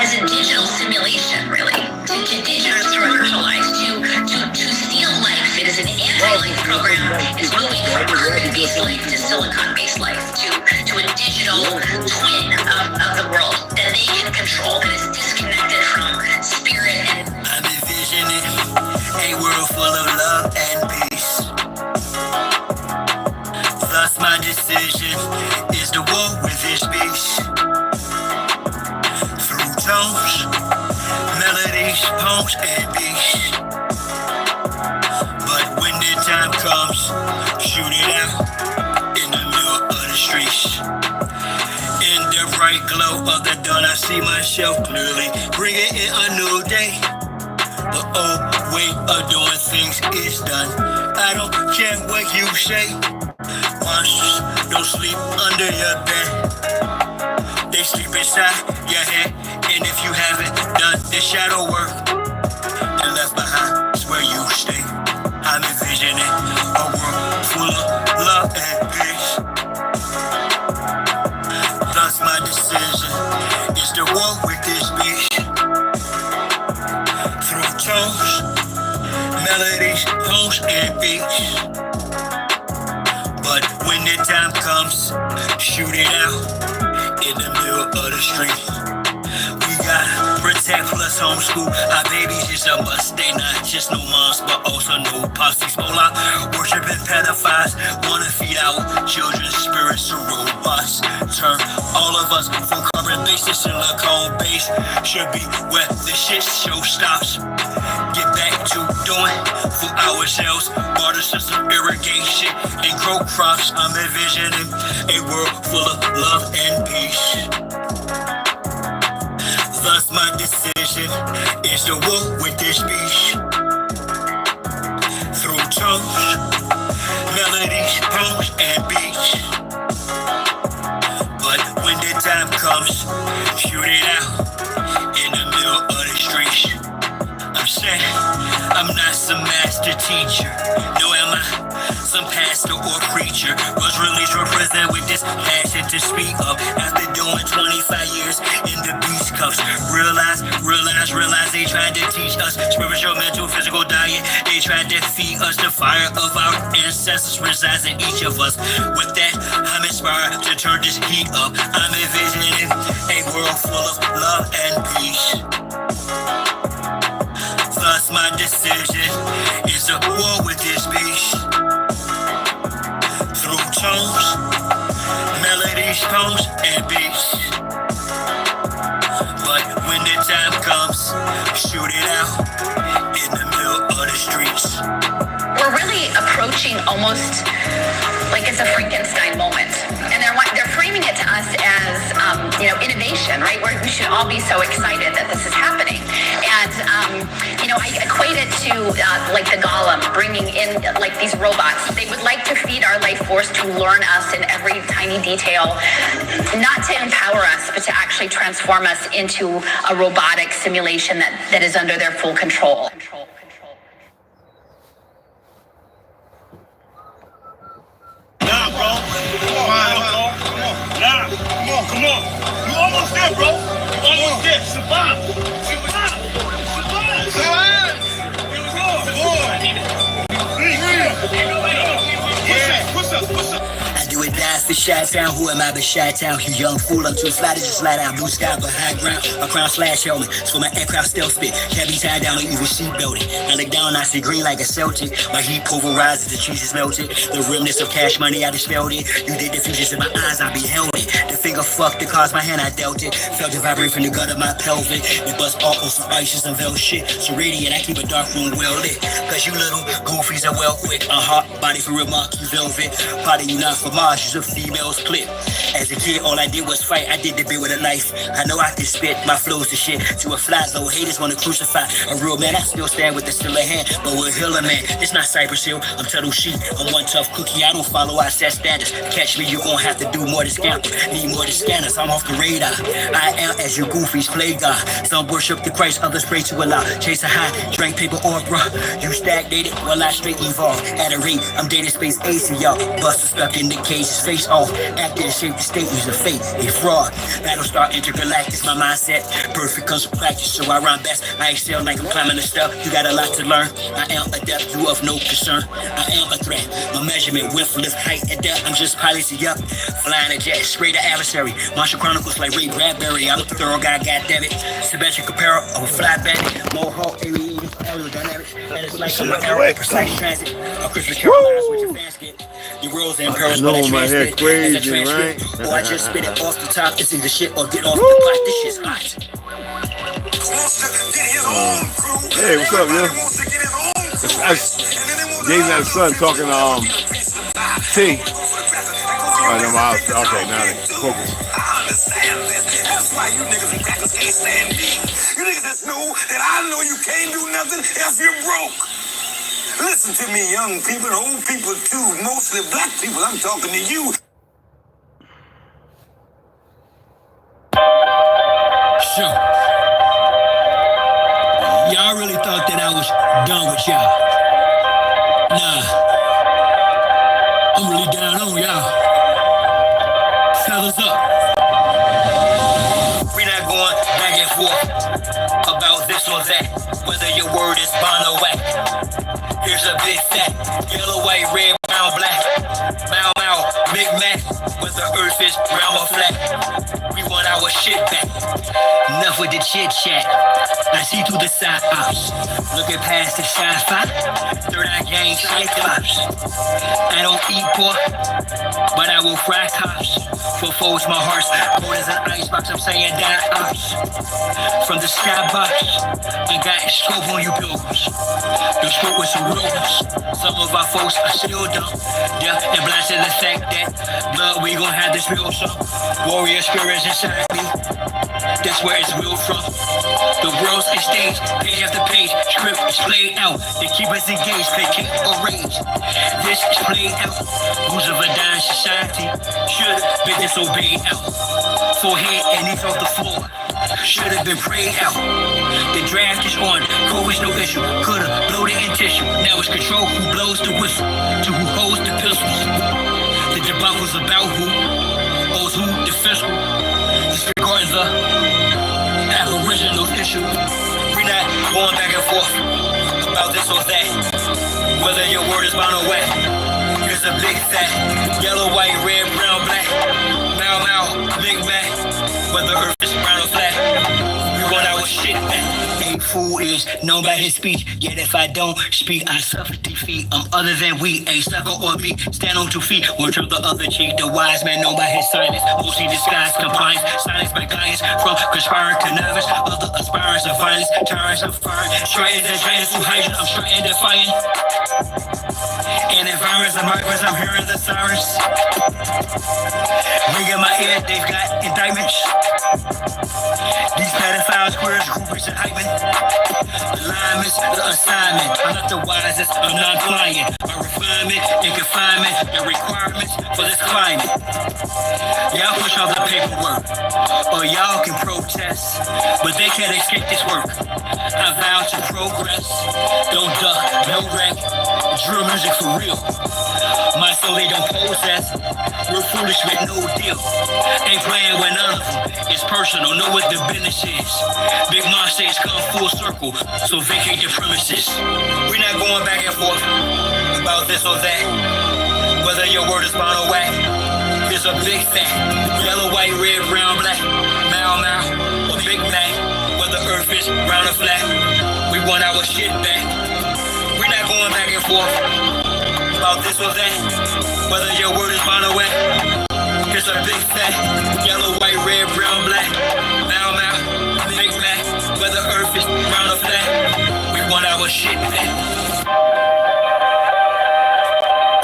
as a digital simulation, really, to digitize virtualize, to steal life. It is an anti-life program. It's moving from carbon-based life to silicon-based life, to a digital twin of the world that they can control, that is disconnected from spirit. And I'm envisioning a world full of love and peace. Thus my decision is to walk with this beast. Through tones, melodies, poems, and beats. But when the time comes, shoot it out in the middle of the streets. In the bright glow of the dawn, I see myself clearly, bringing in a new day. The old way of doing things is done. I don't care what you say. Monsters don't sleep under your bed. They sleep inside your head. And if you haven't done the shadow work, and left behind is where you stay. I'm envisioning a world full of love and peace. Thus my decision is to walk with this beast. Through tones, melodies, poems, and beats. But when the time comes, shoot it out in the middle of the street. We gotta protect plus homeschool. Our babies is a must. They not just no moms, but also no pops. These Mola worshiping pedophiles wanna feed our children's spirits to robots. Turn all of us from carbon based to silicone based. Should be where the shit show stops. Get back to doing for ourselves. Water system, irrigation, and grow crops. I'm envisioning a world full of love and peace. Thus my decision is to walk with this beast. Through tones, melodies, poems, and beats. But when the time comes, shoot it out in the middle of the streets. I'm saying I'm not some master teacher. No, am I? Some pastor or preacher was released from prison with this passion to speak up. After doing 25 years in the beast cuffs, realize they tried to teach us spiritual, mental, physical diet. They tried to feed us the fire of our ancestors resides in each of us. With that, I'm inspired to turn this heat up. I'm envisioning a world full of love and peace. Thus my decision is to war with this beast. Through tones, melodies, poems, and beats. But when the time comes, shoot it out in the middle of the streets. we're really approaching almost like it's a Frankenstein moment. And they're framing it to us as, innovation, right? We should all be so excited that this is happening. And, I equate it to like the golem bringing in like these robots. They would like to feed our life force to learn us in every tiny detail, not to empower us, but to actually transform us into a robotic simulation that is under their full control. Nah, bro. Come on. You almost there, bro. You almost there. Survive. I do it dance for Chi-Town. Who am I but Chi-Town? You young fool, I'm too fly to just slide out. Blue sky but high ground. A crown slash helmet. So my aircraft stealth spit. Can't be tied down or even sheep building. I look down, I see green like a Celtic. My heat pulverizes, the cheese is melted. The realness of cash money, I dispelled it. You did the fusions in my eyes, I beheld it. The finger fucked the cards, my hand, I dealt it. Felt it vibrate from the gut of my pelvic. It bust off on some ices and velvet shit. So radiant, I keep a dark room well lit. Cause you little goofies are well quick. A hot body for real monkey velvet. Body you not for Mars, use a female's clip. As a kid, all I did was fight. I did the bit with a knife. I know I can spit my flows to shit. To a fly zone, haters wanna crucify a real man. I still stand with the still a hand, but we're healer man. It's not Cypress Hill, I'm Tuttle Sheep. I'm one tough cookie, I don't follow, I set standards. Catch me, you gon' have to do more to scamper. Need more to scanners, I'm off the radar. I am as you goofies play God. Some worship the Christ, others pray to Allah. Chase a high, drink paper or bruh. You stagnated, while I straight evolve. At a rate, I'm dating space ace and y'all. Busters stuck in the cages, face face off. Acted to shape the state, use a fate, a fraud. Battlestar intergalactic, my mindset. Perfect comes from practice, so I rhyme best. I excel like I'm climbing the step. You got a lot to learn. I am adept, you of no concern. I am a threat. My measurement, width, lift, height, and depth. I'm just piloting up. Flying a jet, straight to adversary. Martial Chronicles like Ray Bradbury. I'm a thorough guy, goddammit. Symmetric apparel, I'm a fly bandit. Mohawk, aerodynamics. And it's like some arrow, precise transit. A Christmas Carolina with your fans get. Your world's in perils, but I transmit as a transcript. Or I just spit it off the top. It's either shit or get off the pot. This shit's hot. Hey, what's up, yo? That's Jason's son talking to T. Oh, no, okay, now they focus. That's why you niggas and crackers can't stand me. You niggas just know that I know you can't do nothing if you're broke. Listen to me, young people, old people too, mostly black people. I'm talking to you. Sure. Y'all really thought that I was done with y'all. Nah. I'm really down on y'all. Fellas up. We not going back and forth about this or that, whether your word is bond or whack. Here's a big fat, yellow, white, red, brown, black. Mau Mau, Big Mac, whether earth is round or flat. We want our shit back. Enough with the chit chat. I see through the side ops. Looking past the sci-fi. Third eye gang cyclops. I don't eat pork, but I will fry cops. For foes, my heart's cold as an icebox. I'm saying die ops. From the skybox, I got scope on you pilgrims. The scope with some rules. Some of our folks are still dumb. Deaf and blind to the fact that blood, we gon' have this real song. Warrior spirits inside me. That's where it's real from. The world's a stage, page after page. Script is played out. They keep us engaged, placate or rage. This is played out. Rules of a dying society should have been disobeyed out. Forehead and knees off the floor should have been prayed out. The draft is on, COVID's no issue. Could've bloated in tissue. Now it's control who blows the whistle to who holds the pistols. The debacle's about who owes who the fiscal. Disregarding the aboriginal issue. We not going back and forth about this or that, whether your word is bound or wet. Here's a big fat, yellow, white, red, brown, black. Mau Mau, Big Mac, whether earth is brown or flat. We want our shit back. A fool is known by his speech, yet if I don't speak, I suffer defeat. I'm other than we, a sucker or me. Stand on 2 feet, or turn the other cheek. The wise man known by his silence, mostly disguised compliance. Silence by guidance, from conspiring to nervous. Other aspirants of violence, tyrants of fire. Striking the giants to hide, I'm striking defiant. In environments of migrants, I'm hearing the sirens. Ring in my ear, they've got indictments. These pedophiles, queers, groupies, and hyping. Alignments, the assignment. I'm not the wisest, I'm not lying. My refinement and confinement, the requirements for this climate. Y'all push all the paperwork, or y'all can protest, but they can't escape this work. I vow to progress, don't duck, no wreck. Drill music for real. My soul they don't possess. We're foolish with no deal. Ain't playing with none of them. It's personal, know what the business is. Big Mom says come full circle, so vacate the premises. We're not going back and forth about this or that, whether your word is bound or whack. There's a big fat, yellow, white, red, brown, black. Mau Mau, or Big Mac, whether earth is round or flat. We want our shit back. We're not going back and forth about this or that, whether your word is bound or wet. Here's a big fat, yellow, white, red, brown, black. Mau Mau, Big Mac, whether earth is round or flat. We want our shit back.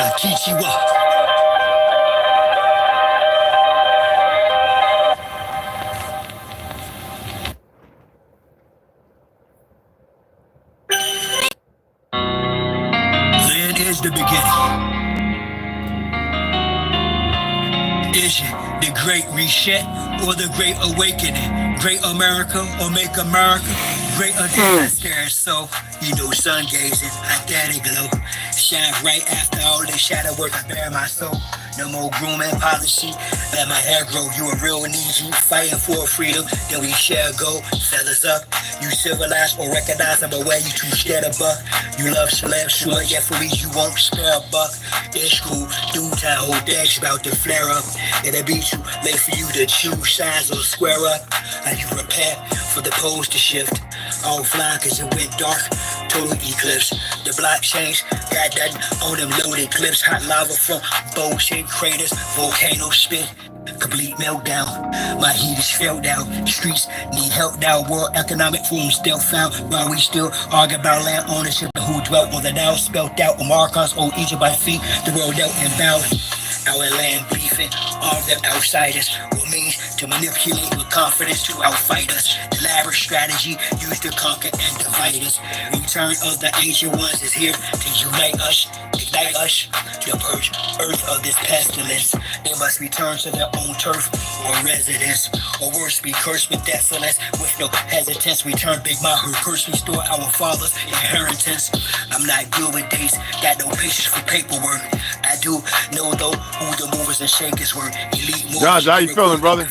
Akichiwa. The beginning. Is it the Great Reset or the Great Awakening? Great America or Make America great again? So, you know, sun gazing, hot daddy glow. shine right after all this shadow work. I bear my soul. No more grooming policy. Let my hair grow. You a real Niji. Fighting for freedom. Then we share a goal. Fellas up. You civilized or recognize I'm aware you too scared of buck. You love celeb, sure, yeah, for me you won't spare a buck. It's cool. Dude time, whole dash about to flare up. It'll be too late for you to choose sides or square up. As you prepare for the pose to shift. Offline cause it went dark. Total eclipse. The block changed. Got that on them loaded clips. Hot lava from bullshit craters. Volcano spit. Complete meltdown. My heat is felt out. Streets need help now. World Economic Forum still found. While we still argue about land ownership and who dwelt on the now. Spelt out on Marcos, old Egypt by feet. The world dealt and bowed. Our land beefing. All them outsiders. What means to manipulate with confidence to outfight us. Elaborate strategy used to conquer and divide us. Return of the ancient ones is here to unite us. Ignite us to purge earth of this pestilence. They must return to their own turf or residence, or worse, be cursed with desolence. With no hesitance, return Big Mahu, curse restore our father's inheritance. I'm not good with dates, got no patience for paperwork. I do know though who the movers and shakers were. Elite movers. Josh, how you feeling, brother?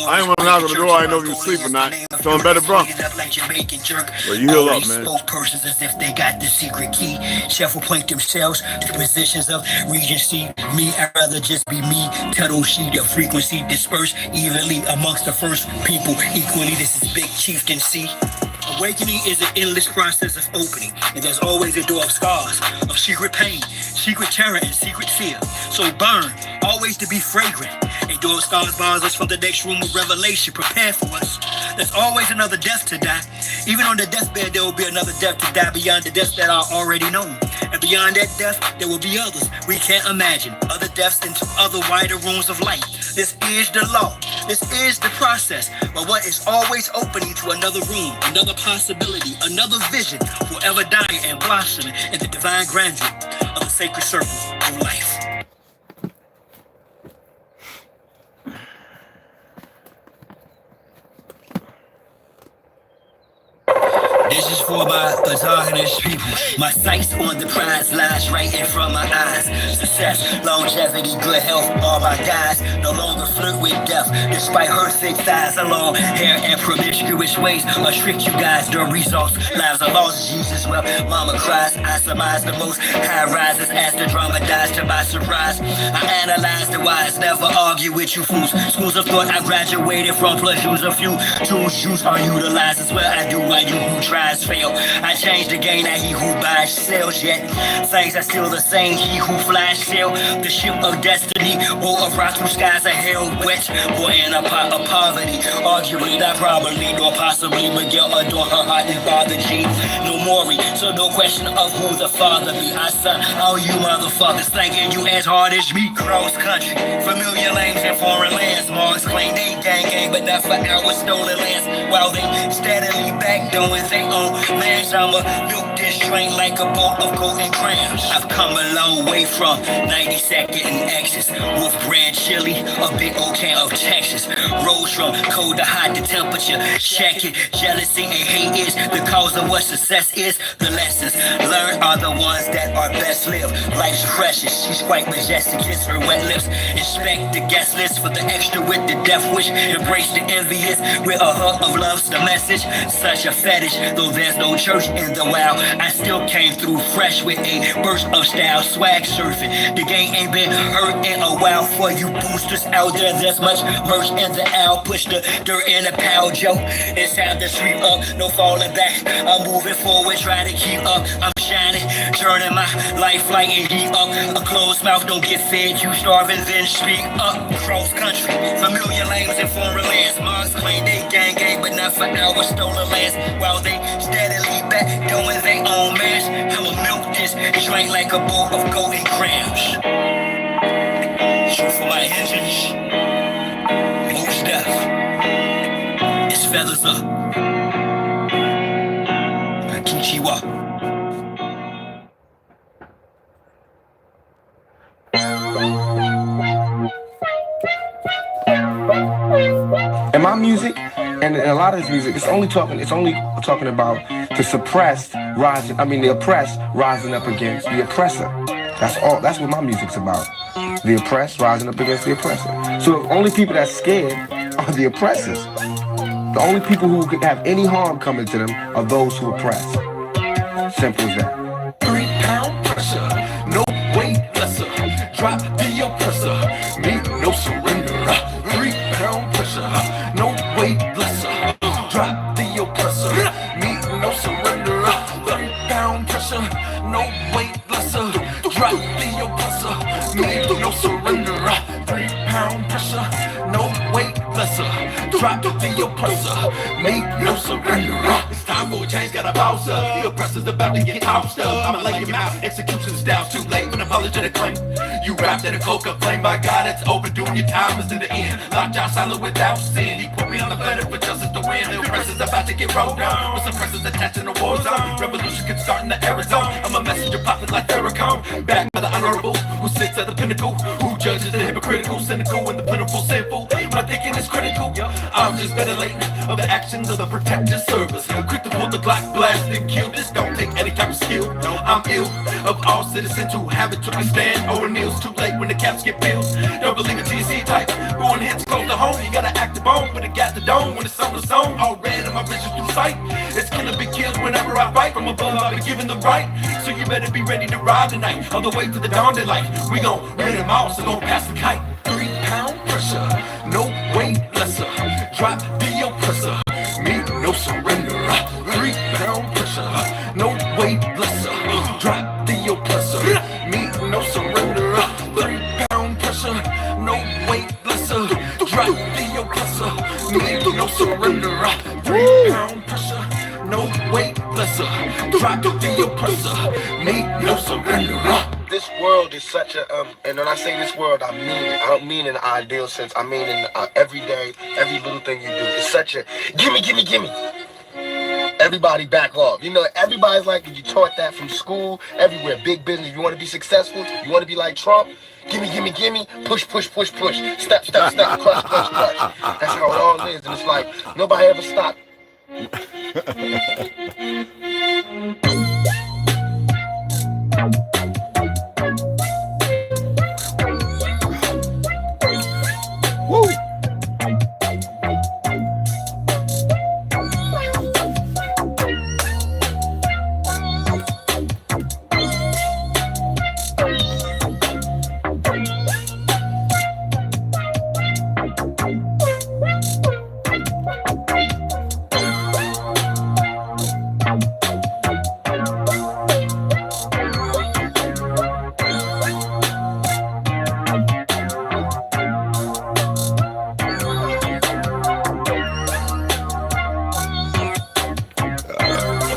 I ain't want to knock on the door. I didn't know if you was asleep or not. Feeling better, bro? Well, you heal up, man. Spokespersons as if they got the secret key. Chef will point themselves to positions of regency. Me, I'd rather just be me. Tuttle sheet of frequency dispersed evenly amongst the first people equally. This is big chieftaincy. Awakening is an endless process of opening, and there's always a door of scars, of secret pain, secret terror, and secret fear. So burn, always to be fragrant. A door of scars bars us from the next room of revelation. Prepare for us. There's always another death to die. Even on the deathbed, there will be another death to die beyond the deaths that are already known. And beyond that death, there will be others we can't imagine. Other deaths into other wider rooms of light. This is the law. This is the process. But what is always opening to another room, another possibility, another vision, forever dying and blossoming in the divine grandeur of the sacred circle of life. This is for my autonomous people. My sights on the prize lies right in front of my eyes. Success, longevity, good health, all my guys no longer flirt with death. Despite her thick thighs, her long hair and promiscuous ways trick you guys. The results, lives are lost. Jesus well, mama cries. I surmise the most high rises as the drama dies to my surprise. I analyze the wise, never argue with you fools. Schools of thought I graduated from, plus use a few tools. Use are utilized as well. I do while you who try. Fail. I change the game, now he who buys sells yet. Things are still the same, he who flies sail the ship of destiny, or of rock through skies of hell wet, or in a pot of poverty. Arguably, not probably, nor possibly, Miguel adore her heart and father G. No more, so no question of who the father be. I son, all you motherfuckers thinking you as hard as me. Cross country, familiar lanes in foreign lands. Mars claim they gang, but not for our stolen lands. While they steadily back doing things on lands, I'ma milk this train like a boat of golden crayons. I've come a long way from 92nd and X's. Wolf brand chili, a big old can of Texas. Rose from cold to hot, the temperature check it. Jealousy and hate is the cause of what success is. The lessons learned are the ones that are best lived. Life's precious, she's quite majestic. Kiss her wet lips. Inspect the guest list for the extra with the death wish. Embrace the envious with a hug of love's the message. Such a fetish. Though there's no church in the wild, I still came through fresh with a burst of style, swag surfing. The game ain't been hurt in a while for you boosters out there. There's much merch in the aisle. Push the dirt in the pile, Joe. It's time to sweep up, no falling back. I'm moving forward, trying to keep up. I'm shining, turning my life light and heat up. A closed mouth don't get fed, you starving, then speak up. Cross country, familiar lanes and foreign lands. Mars claim they gang, but not for our stolen lands. While they steadily back doing their own mash. I'ma milk this drink like a bowl of golden crayons. Shoot for my engines. Most death. It's feathers up. Kichiwa. And my music And a lot of this music, it's only talking about the suppressed rising. I mean, the oppressed rising up against the oppressor. That's all. That's what my music's about. The oppressed rising up against the oppressor. So the only people that's scared are the oppressors. The only people who could have any harm coming to them are those who oppress. Simple as that. 3 pound pressure, no weight lesser. Drop the oppressor, me no surrender. 3 pound pressure, no weight lesser. Drop the oppressor, me no surrender. 3 pound pressure, no weight lesser. Drop the oppressor, me no surrender. 3 pound pressure, no weight lesser. Drop the oppressor, me no surrender. It's time for a change, got a boss up. The oppressor's about to get tossed up. I'ma lay him out, execution style's too late. When apologetic claim, you wrapped in a cloak of flame. By God, it's overdue, your time is in the end. Locked out silent without sin. He put me on the planet for justice to win. The oppressor's about to get rolled down. With suppressors attached in the war zone. Revolution can start in the Arizona. I'm a messenger popping like Farrakhan. Backed by the honorable, who sits at the pinnacle. Who judges the hypocritical, cynical, and the plentiful sinful. My thinking is critical. I'm just ventilating of the actions of the protective service. Quick to pull the Glock, blast and kill. This don't take any type of skill. No, I'm ill of all citizens who haven't took a stand. O'Neill's too late when the caps get pills. Don't believe a TC type. Going hits close to home. You gotta act the bone, but it got the dome. When it's on the zone, all red on my vision through sight. It's gonna be killed whenever I fight. From above, I'll be given the right. So you better be ready to ride tonight. On the way to the dawn daylight. We gon' rid them all, so gon' pass the kite. 3 pound pressure, no weight lesser. Drop the oppressor, me no surrender. 3 pound pressure, no weight lesser. Drop the oppressor, me no surrender. 3 pound pressure, no weight lesser. Drop the oppressor, me no surrender. 3 pound pressure, no weight lesser. Drop the oppressor, me no surrender. This world is such a, and when I say this world, I mean it. I don't mean in the ideal sense. I mean in every day, every little thing you do. It's such a, gimme, gimme, gimme. Everybody back off. You know, everybody's like, you taught that from school, everywhere. Big business. You want to be successful? You want to be like Trump? Gimme, gimme, gimme. Push, push, push, push. Step, step, step. Crush, crush, crush. That's how it all is. And it's like, nobody ever stopped. Woo!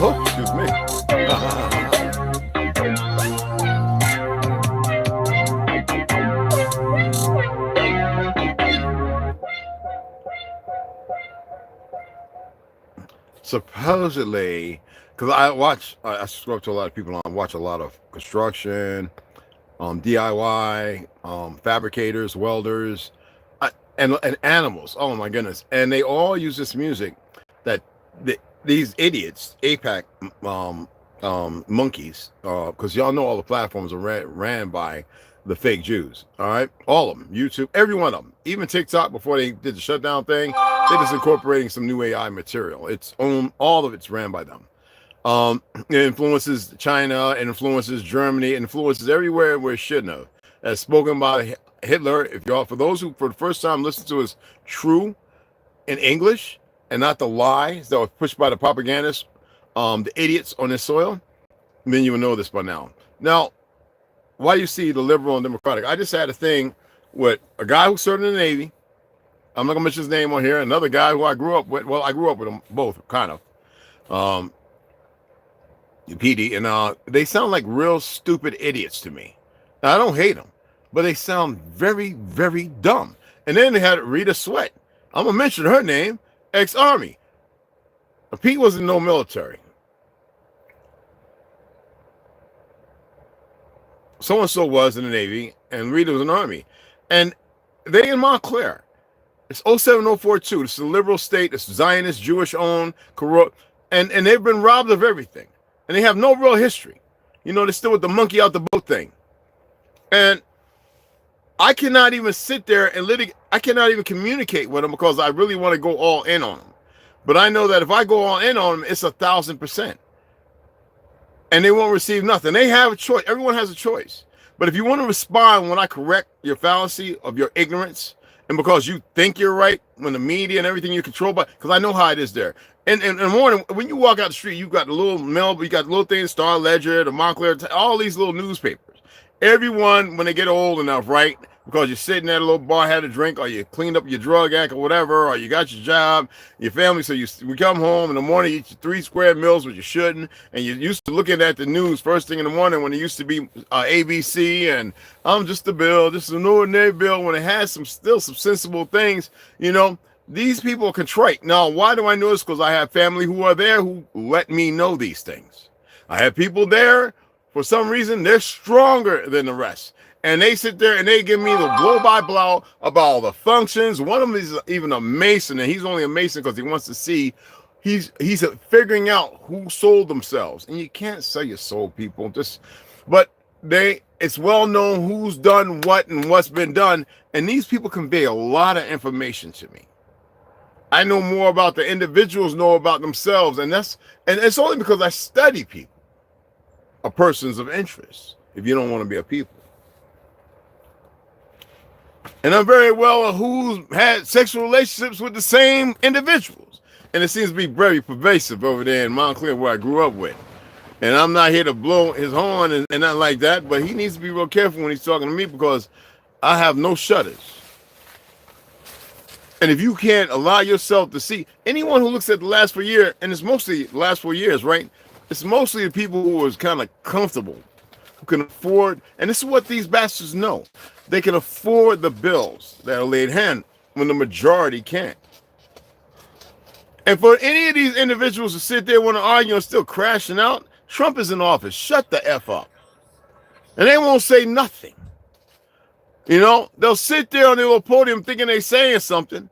Oh, excuse me. Supposedly, because I spoke to a lot of people. I watch a lot of construction, DIY, fabricators, welders, and animals. Oh my goodness! And they all use this music that these idiots, APAC monkeys, because y'all know all the platforms are ran by the fake Jews. All right, all of them, YouTube, every one of them, even TikTok. Before they did the shutdown thing, they're just incorporating some new AI material. It's all of it's ran by them. It influences China, it influences Germany, it influences everywhere where it shouldn't have. As spoken by Hitler. If y'all, for those who for the first time listen to his true in English and not the lies that were pushed by the propagandists, the idiots on this soil, then you will know this by now. Now, why you see the liberal and democratic? I just had a thing with a guy who served in the Navy. I'm not gonna mention his name on here. Another guy who I grew up with. Well, I grew up with them both, kind of. PD, and they sound like real stupid idiots to me. Now, I don't hate them, but they sound very, very dumb. And then they had Rita Sweat. I'm gonna mention her name, ex-Army. Pete was in no military. So-and-so was in the Navy, and Rita was in the Army. And they in Montclair. It's 07042. It's a liberal state. It's Zionist, Jewish owned, corrupt, and they've been robbed of everything. And they have no real history. You know, they're still with the monkey out the boat thing. And I cannot even sit there and litigate. I cannot even communicate with them because I really want to go all in on them. But I know that if I go all in on them, it's 1,000%. And they won't receive nothing. They have a choice. Everyone has a choice. But if you want to respond when I correct your fallacy of your ignorance, and because you think you're right, when the media and everything you're controlled by, because I know how it is there. And in the morning, when you walk out the street, you got the little mail, you got the little things, Star Ledger, the Montclair, all these little newspapers. Everyone, when they get old enough, right, because you're sitting at a little bar, had a drink, or you cleaned up your drug act or whatever, or you got your job, your family, so we come home in the morning, you eat your 3 square meals, which you shouldn't, and you're used to looking at the news first thing in the morning when it used to be ABC, and I'm just a bill, just an ordinary bill, when it has still some sensible things, you know. These people are contrite. Now, why do I know this? Because I have family who are there who let me know these things. I have people there, for some reason, they're stronger than the rest. And they sit there and they give me the blow-by-blow about all the functions. One of them is even a Mason, and he's only a Mason because he wants to see, he's figuring out who sold themselves. And you can't sell your soul, people. But it's well known who's done what and what's been done. And these people convey a lot of information to me. I know more about the individuals know about themselves, and it's only because I study people, or persons of interest, if you don't want to be a people. And I'm very well who's had sexual relationships with the same individuals. And it seems to be very pervasive over there in Montclair where I grew up with. And I'm not here to blow his horn and not like that, but he needs to be real careful when he's talking to me because I have no shutters. And if you can't allow yourself to see, anyone who looks at the last 4 years, and it's mostly the last 4 years, right? It's mostly the people who was kind of comfortable, who can afford, and this is what these bastards know. They can afford the bills that are laid hand when the majority can't. And for any of these individuals to sit there want to argue and still crashing out, Trump is in office. Shut the F up. And they won't say nothing. You know, they'll sit there on their little podium thinking they're saying something.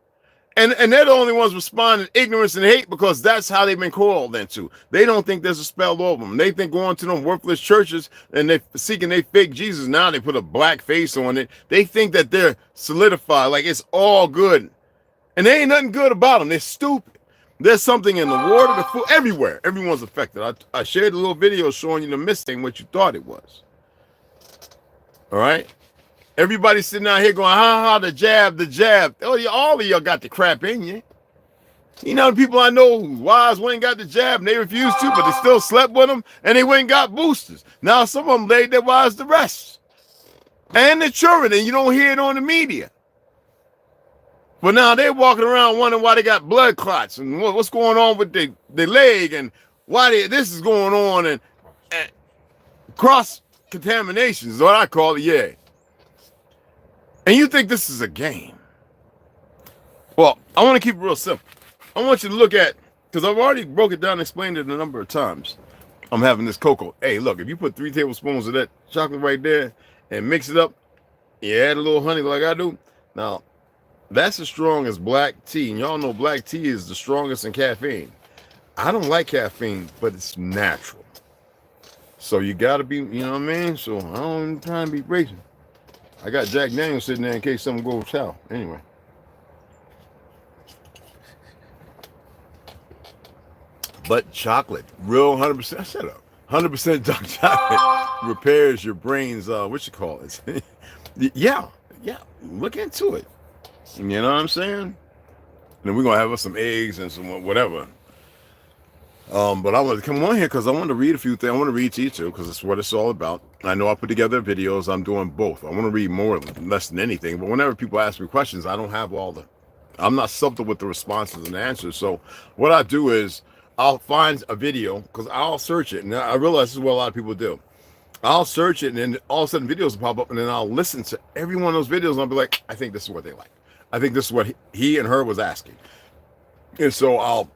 And they're the only ones responding ignorance and hate because that's how they've been called into. They don't think there's a spell over them. They think going to them worthless churches and they're seeking their fake Jesus. Now they put a black face on it. They think that they're solidified, like it's all good. And there ain't nothing good about them. They're stupid. There's something in the water, the food, everywhere. Everyone's affected. I shared a little video showing you the missing what you thought it was. All right? Everybody's sitting out here going, the jab, the jab. Oh, all of y'all got the crap in you. You know, the people I know who wise went and got the jab and they refused to, but they still slept with them and they went and got boosters. Now some of them laid their wives to rest. And the children, and you don't hear it on the media. But now they're walking around wondering why they got blood clots and what's going on with their leg and why this is going on and cross contamination is what I call it, yeah. And you think this is a game. Well, I want to keep it real simple. I want you to look at, because I've already broke it down and explained it a number of times. I'm having this cocoa. Hey, look, if you put 3 tablespoons of that chocolate right there and mix it up, you add a little honey like I do. Now, that's as strong as black tea. And y'all know black tea is the strongest in caffeine. I don't like caffeine, but it's natural. So you got to be, you know what I mean? So I don't try to be racing. I got Jack Daniels sitting there in case something goes south. Anyway. But chocolate, real 100%, shut up. 100% dark chocolate repairs your brain's, what you call it? yeah, look into it. You know what I'm saying? And then we're going to have us some eggs and some whatever. But I wanted to come on here because I wanted to read a few things. I want to read to you too because it's what it's all about. I know I put together videos. I'm doing both. I want to read more, less than anything. But whenever people ask me questions, I don't have I'm not subtle with the responses and answers. So what I do is I'll find a video because I'll search it. And I realize this is what a lot of people do. I'll search it and then all of a sudden videos will pop up and then I'll listen to every one of those videos and I'll be like, I think this is what they like. I think this is what he and her was asking. And so I'll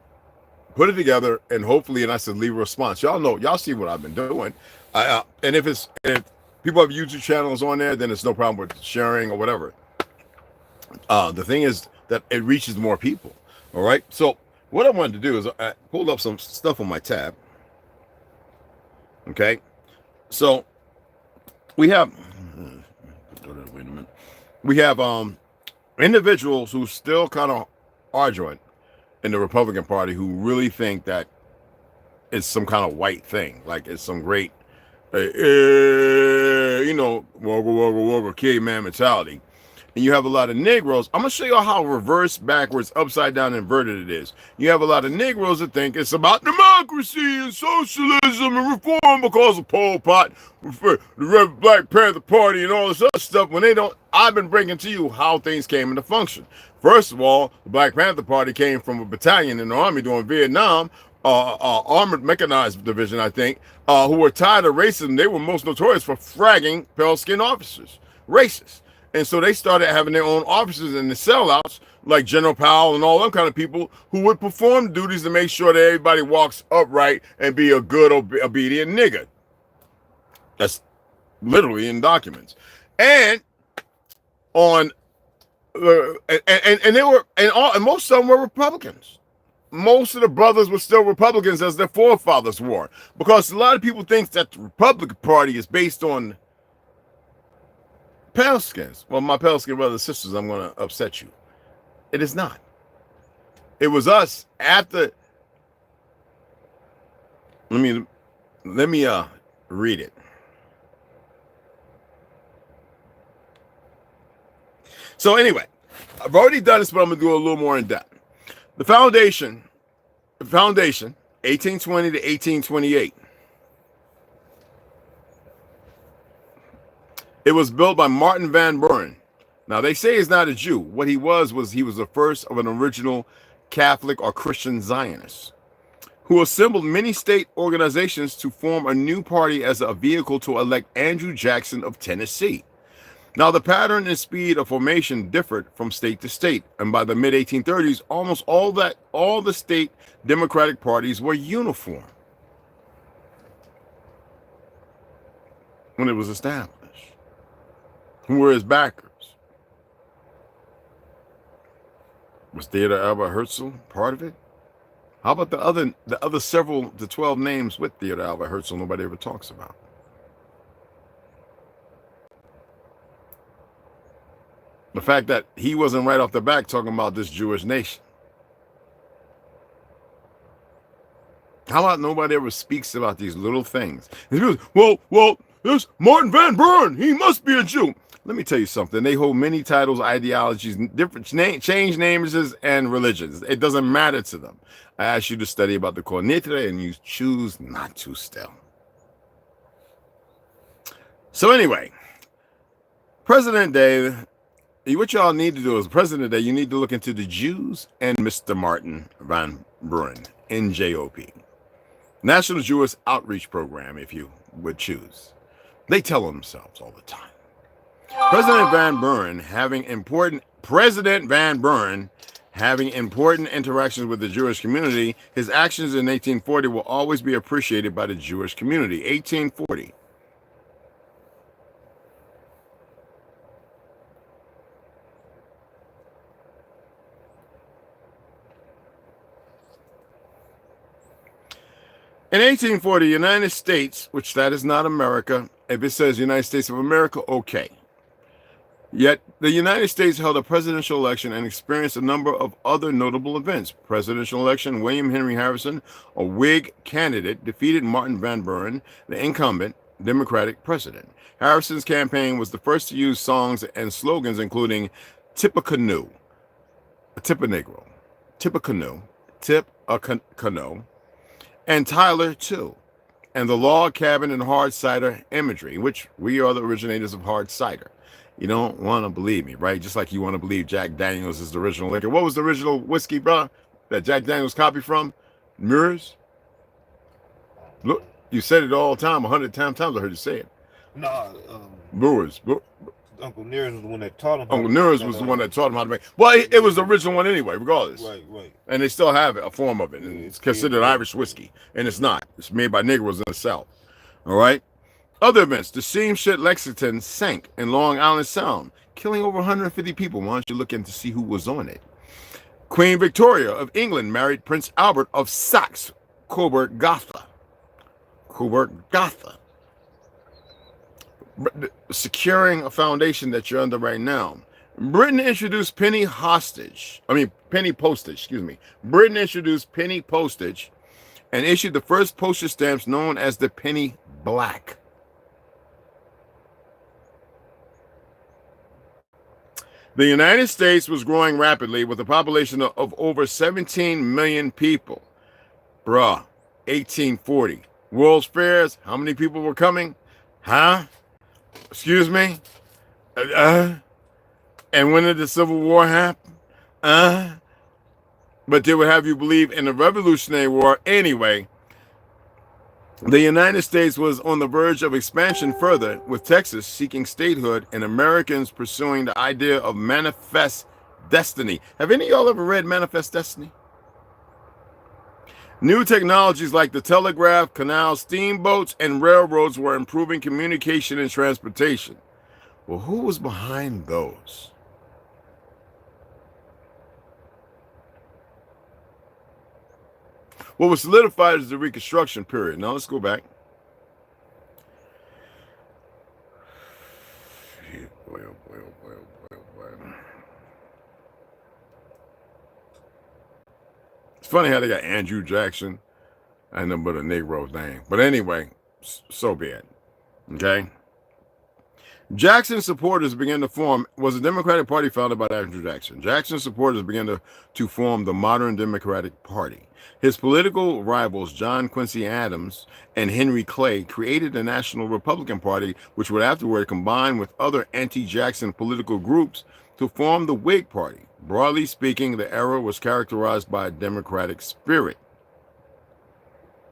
put it together and hopefully, and I said, leave a response. Y'all know, y'all see what I've been doing. And if people have YouTube channels on there, then it's no problem with sharing or whatever. The thing is, that it reaches more people. All right. So what I wanted to do is I pulled up some stuff on my tab. Okay. So we have, wait a minute. We have individuals who still kind of are joined in the Republican Party who really think that it's some kind of white thing, like it's some great, you know, caveman mentality. And you have a lot of Negroes. I'm gonna show you how reverse, backwards, upside down, inverted it is. You have a lot of Negroes that think it's about democracy and socialism and reform because of Pol Pot, the Red Black Panther Party, and all this other stuff. When they don't, I've been bringing to you how things came into function. First of all, the Black Panther Party came from a battalion in the army during Vietnam, armored mechanized division, I think, who were tired of racism. They were most notorious for fragging pale-skinned officers, racist. And so they started having their own officers in the sellouts, like General Powell and all them kind of people who would perform duties to make sure that everybody walks upright and be a good, obedient nigga. That's literally in documents. And on, and they were, and most of them were Republicans. Most of the brothers were still Republicans as their forefathers were, because a lot of people think that the Republican Party is based on pale skins. Well, my pale skin brothers and sisters, I'm going to upset you. It is not. It was us after. Let me read it. So anyway, I've already done this, but I'm going to do a little more in depth. The foundation, 1820 to 1828. It was built by Martin Van Buren. Now, they say he's not a Jew. What he was he was the first of an original Catholic or Christian Zionist who assembled many state organizations to form a new party as a vehicle to elect Andrew Jackson of Tennessee. Now, the pattern and speed of formation differed from state to state, and by the mid-1830s, almost all the state Democratic parties were uniform when it was established. Who were his backers? Was Theodore Albert Herzl part of it? How about the other 12 names with Theodore Albert Herzl nobody ever talks about? The fact that he wasn't right off the back talking about this Jewish nation. How about nobody ever speaks about these little things? And he goes, well, there's Martin Van Buren. He must be a Jew. Let me tell you something. They hold many titles, ideologies, different change names and religions. It doesn't matter to them. I ask you to study about the Kol Nidre, and you choose not to still. So anyway, President Day, what y'all need to do is President Day, you need to look into the Jews and Mr. Martin Van Buren, NJOP. National Jewish Outreach Program, if you would choose. They tell themselves all the time. President Van Buren having important interactions with the Jewish community, his actions in 1840 will always be appreciated by the Jewish community. 1840. In 1840, United States, which that is not America, if it says United States of America, okay. Yet, the United States held a presidential election and experienced a number of other notable events. Presidential election, William Henry Harrison, a Whig candidate, defeated Martin Van Buren, the incumbent Democratic president. Harrison's campaign was the first to use songs and slogans including Tip a Canoe, Tip a Negro, Tip a Canoe, Tip a Canoe, and Tyler too, and the log cabin and hard cider imagery, which we are the originators of hard cider. You don't want to believe me, right? Just like you want to believe Jack Daniels is the original liquor. What was the original whiskey, bro, that Jack Daniels copied from? Mirrors? Look, you said it all the time, 100 times I heard you say it. No, Brewers. Uncle Nearest was the one that taught him. Uncle Nearest was the one that taught him how to make. Well, it was the original one anyway, regardless. Right. And they still have a form of it. And it's considered Irish whiskey, and it's not. It's made by Negroes in the South. All right. Other events: the steamship Lexington sank in Long Island Sound, killing over 150 people. Why don't you look in to see who was on it? Queen Victoria of England married Prince Albert of Saxe-Coburg-Gotha. Coburg-Gotha. Securing a foundation that you're under right now. Britain introduced penny postage. Britain introduced penny postage and issued the first postage stamps known as the penny black. The United States was growing rapidly with a population of over 17 million people. Bruh, 1840. World's Fairs, how many people were coming? Huh? Excuse me? And when did the Civil War happen? But they would have you believe in the Revolutionary War anyway. The United States was on the verge of expansion further, with Texas seeking statehood and Americans pursuing the idea of manifest destiny. Have any of y'all ever read Manifest Destiny? New technologies like the telegraph, canals, steamboats, and railroads were improving communication and transportation. Well, who was behind those? What was solidified is the Reconstruction period. Now let's go back. It's funny how they got Andrew Jackson and them but a Negro's name. But anyway, so be it. Okay. Jackson's supporters began to form, was a Democratic Party founded by Andrew Jackson. Jackson's supporters began to form the modern Democratic Party. His political rivals, John Quincy Adams and Henry Clay, created the National Republican Party, which would afterward combine with other anti-Jackson political groups to form the Whig Party. Broadly speaking, the era was characterized by a democratic spirit.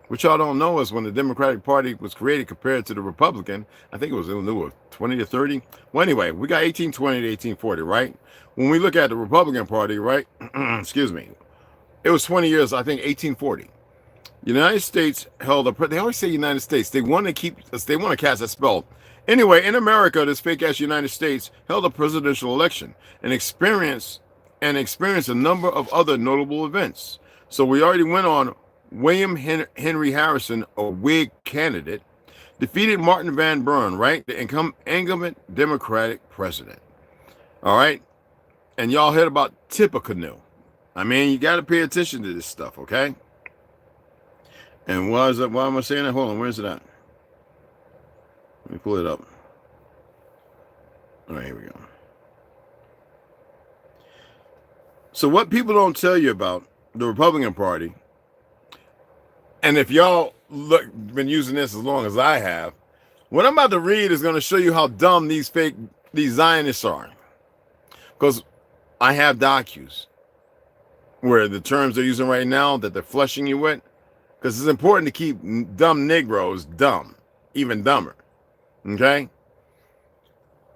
What y'all don't know is when the Democratic Party was created compared to the Republican, I think it was 20 to 30. Well, anyway, we got 1820 to 1840, right? When we look at the Republican Party, right? Excuse me. It was 20 years, I think, 1840. United States held a, they always say United States. They want to cast that spell. Anyway, in America, this fake-ass United States held a presidential election and experienced a number of other notable events. So we already went on. William Henry Harrison, a Whig candidate, defeated Martin Van Buren, right? The incumbent Democratic president. All right? And y'all heard about Tippecanoe. I mean, you got to pay attention to this stuff, okay? And why am I saying that? Hold on, where's it at? Let me pull it up. All right, here we go. So what people don't tell you about the Republican Party, and if y'all been using this as long as I have, what I'm about to read is going to show you how dumb these Zionists are. Because I have docus where the terms they're using right now that they're flushing you with, because it's important to keep dumb Negroes dumb, even dumber. Okay?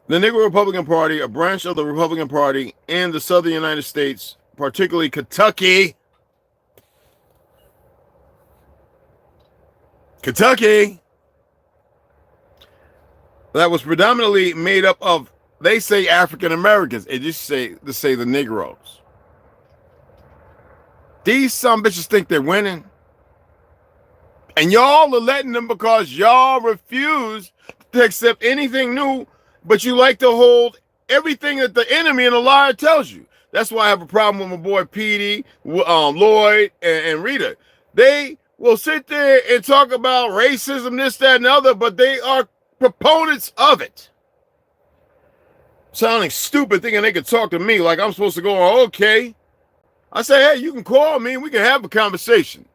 The Negro Republican Party, a branch of the Republican Party in the southern United States, particularly Kentucky, that was predominantly made up of, they say African Americans, and just say the Negroes. These some bitches think they're winning, and y'all are letting them because y'all refuse to accept anything new, but you like to hold everything that the enemy and the liar tells you. That's why I have a problem with my boy Petey, Lloyd, and Rita. They will sit there and talk about racism, this, that, and the other, but they are proponents of it. Sounding stupid, thinking they could talk to me like I'm supposed to go, oh, okay. I say, hey, you can call me and we can have a conversation.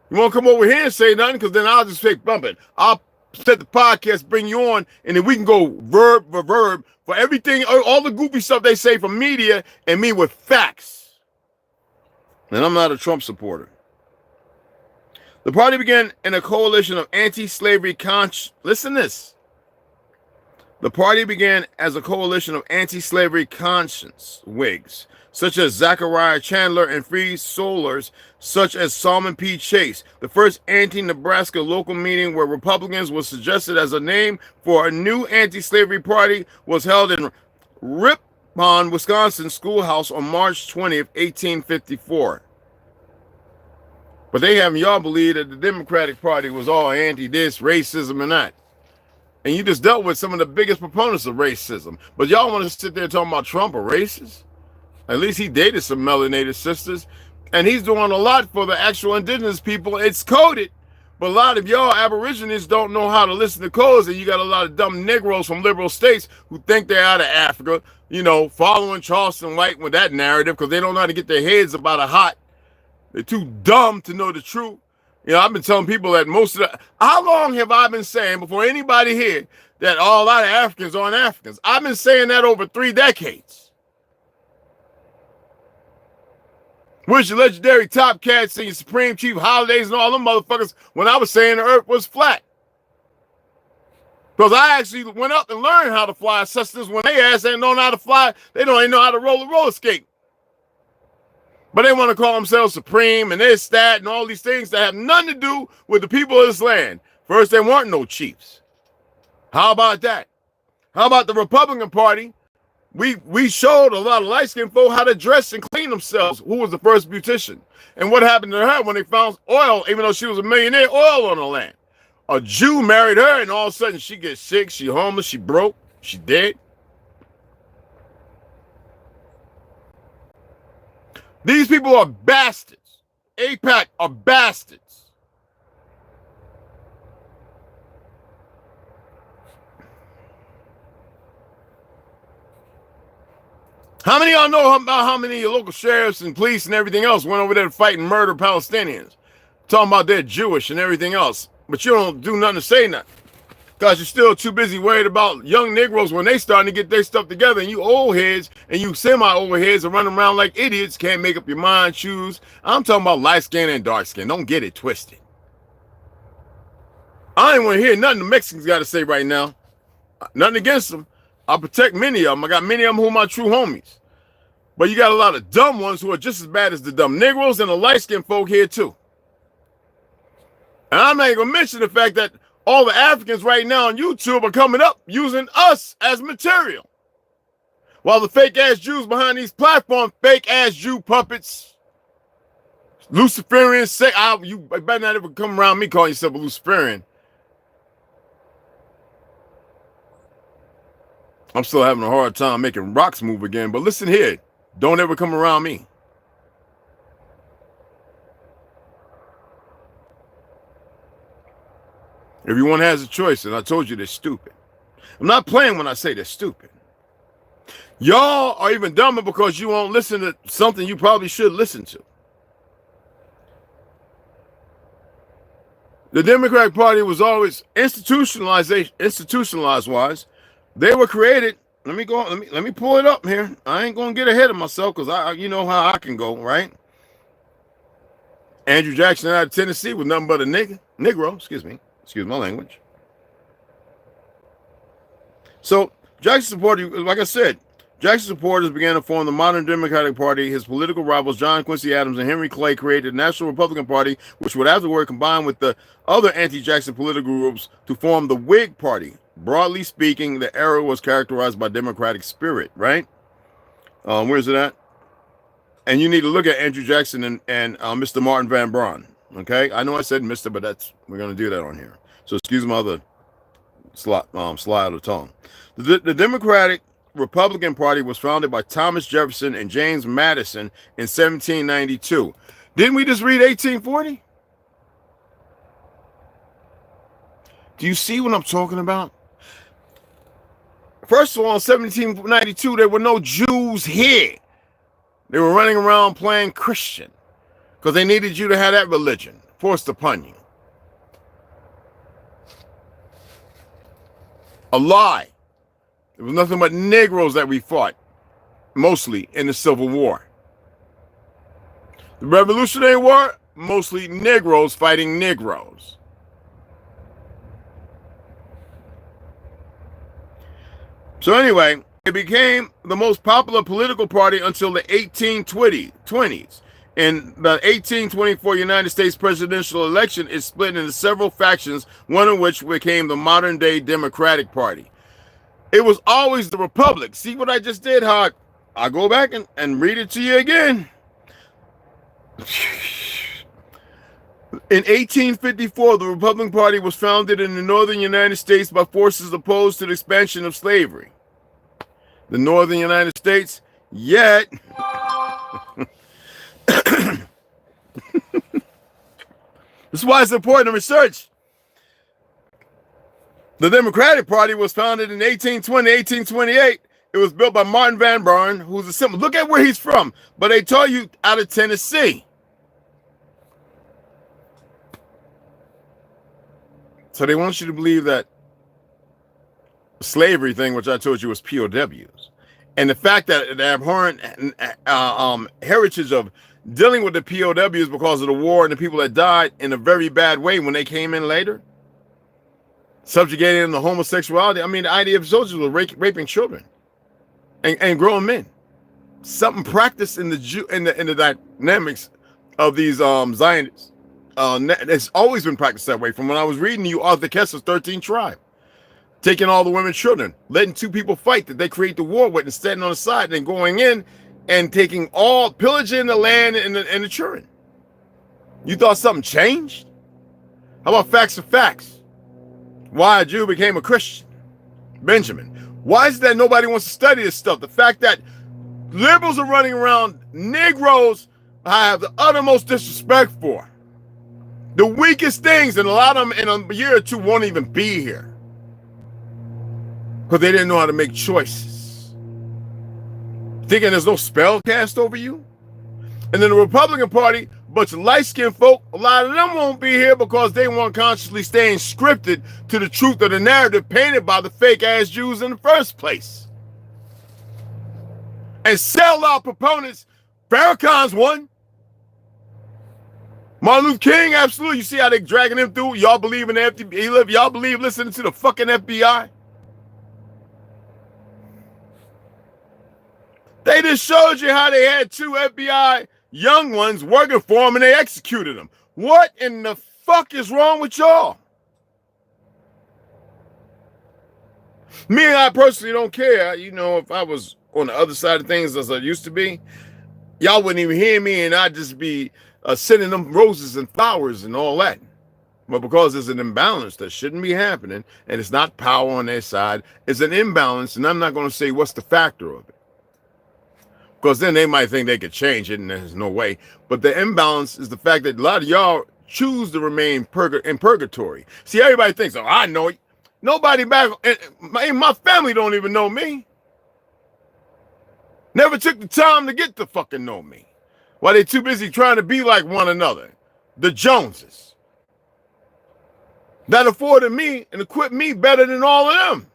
You won't come over here and say nothing, because then I'll just fake bump it. I'll set the podcast, bring you on, and then we can go verb for verb for everything, all the goofy stuff they say from media, and me with facts. And I'm not a Trump supporter. The party began in a coalition of anti-slavery listen to this. The party began as a coalition of anti-slavery conscience Whigs, such as Zachariah Chandler, and free soulers such as Salmon P. Chase. The first anti-Nebraska local meeting where Republicans was suggested as a name for a new anti-slavery party was held in Rip Pond, Wisconsin schoolhouse on March 20th, 1854. But they have y'all believe that the Democratic Party was all anti-this, racism, and that. And you just dealt with some of the biggest proponents of racism. But y'all want to sit there talking about Trump a racist? At least he dated some melanated sisters. And he's doing a lot for the actual indigenous people. It's coded. But a lot of y'all aborigines don't know how to listen to codes. And you got a lot of dumb Negroes from liberal states who think they're out of Africa, you know, following Charleston White with that narrative because they don't know how to get their heads about a hot. They're too dumb to know the truth. You know, I've been telling people that most of the... How long have I been saying before anybody here that a lot of Africans aren't Africans? I've been saying that over 3 decades. Where's your legendary Top Cats and your Supreme Chief Holidays and all them motherfuckers when I was saying the earth was flat? Because I actually went up and learned how to fly sisters when they ass ain't know how to fly. They don't even know how to roll a roller skate. But they want to call themselves supreme and this, that, and all these things that have nothing to do with the people of this land. First, there weren't no chiefs. How about that? How about the Republican Party? We showed a lot of light-skinned folk how to dress and clean themselves. Who was the first beautician? And what happened to her when they found oil, even though she was a millionaire, oil on the land? A Jew married her, and all of a sudden she gets sick, she homeless, she broke, she dead. These people are bastards. AIPAC are bastards. How many of y'all know about how many of your local sheriffs and police and everything else went over there to fight and murder Palestinians? Talking about they're Jewish and everything else. But you don't do nothing to say nothing. Because you're still too busy worried about young Negroes when they starting to get their stuff together, and you old heads and you semi-old heads are running around like idiots, can't make up your mind, choose. I'm talking about light skin and dark skin. Don't get it twisted. I ain't want to hear nothing the Mexicans got to say right now. Nothing against them. I protect many of them. I got many of them who are my true homies. But you got a lot of dumb ones who are just as bad as the dumb Negroes and the light-skinned folk here too. And I'm not even going to mention the fact that all the Africans right now on YouTube are coming up using us as material. While the fake-ass Jews behind these platforms, fake-ass Jew puppets, Luciferians, say, you better not ever come around me calling yourself a Luciferian. I'm still having a hard time making rocks move again, but listen here, don't ever come around me. Everyone has a choice, and I told you they're stupid. I'm not playing when I say they're stupid. Y'all are even dumber because you won't listen to something you probably should listen to. The Democratic Party was always institutionalized wise. They were created. Let me pull it up here. I ain't gonna get ahead of myself because you know how I can go, right? Andrew Jackson out of Tennessee was nothing but a Negro, excuse my language. So Jackson supporters, like I said, Jackson supporters began to form the modern Democratic Party. His political rivals, John Quincy Adams and Henry Clay, created the National Republican Party, which would afterward combine with the other anti-Jackson political groups to form the Whig Party. Broadly speaking, the era was characterized by democratic spirit, right? Where's it at? And you need to look at Andrew Jackson and Mr. Martin Van Braun. Okay, I know I said Mr., but we're going to do that on here. So excuse my other slide of the tongue. The Democratic Republican Party was founded by Thomas Jefferson and James Madison in 1792. Didn't we just read 1840? Do you see what I'm talking about? First of all, in 1792, there were no Jews here. They were running around playing Christian because they needed you to have that religion forced upon you. A lie. It was nothing but Negroes that we fought, mostly in the Civil War. The Revolutionary War, mostly Negroes fighting Negroes. So anyway, it became the most popular political party until the 1820s. In the 1824 United States presidential election, it split into several factions, one of which became the modern-day Democratic Party. It was always the Republic. See what I just did, Hawk? I'll go back and read it to you again. In 1854, the Republican Party was founded in the northern United States by forces opposed to the expansion of slavery. The northern United States, yet this is why it's important to research. The Democratic Party was founded in 1820, 1828. It was built by Martin Van Buren, who's a symbol. Look at where he's from, but they tell you out of Tennessee. So they want you to believe that slavery thing, which I told you was POWs, and the fact that the abhorrent heritage of dealing with the POWs because of the war and the people that died in a very bad way when they came in later, subjugating them to homosexuality. I mean, the idea of soldiers were raping children and grown men. Something practiced in the dynamics of these Zionists. It's always been practiced that way. From when I was reading you Arthur Kessler's 13th Tribe, taking all the women and children, letting two people fight that they create the war with, and standing on the side, and then going in and taking all, pillaging the land and the children. You thought something changed? How about facts of facts? Why a Jew became a Christian? Benjamin. Why is it that nobody wants to study this stuff? The fact that liberals are running around Negroes I have the uttermost disrespect for. The weakest things, and a lot of them in a year or two won't even be here because they didn't know how to make choices. Thinking there's no spell cast over you. And then the Republican Party, a bunch of light-skinned folk, a lot of them won't be here because they weren't consciously staying scripted to the truth of the narrative painted by the fake-ass Jews in the first place. And sell-out proponents, Farrakhan's one. Martin Luther King, absolutely. You see how they dragging him through? Y'all believe in the FBI? Y'all believe listening to the fucking FBI? They just showed you how they had two FBI young ones working for them and they executed them. What in the fuck is wrong with y'all? Me and I personally don't care. You know, if I was on the other side of things as I used to be, y'all wouldn't even hear me and I'd just be sending them roses and flowers and all that. But because there's an imbalance that shouldn't be happening, and it's not power on their side, it's an imbalance, and I'm not going to say what's the factor of it. Because then they might think they could change it, and there's no way. But the imbalance is the fact that a lot of y'all choose to remain in purgatory. See, everybody thinks, oh, I know it. Nobody back in my family don't even know me. Never took the time to get to fucking know me. While they're too busy trying to be like one another. The Joneses. That afforded me and equipped me better than all of them.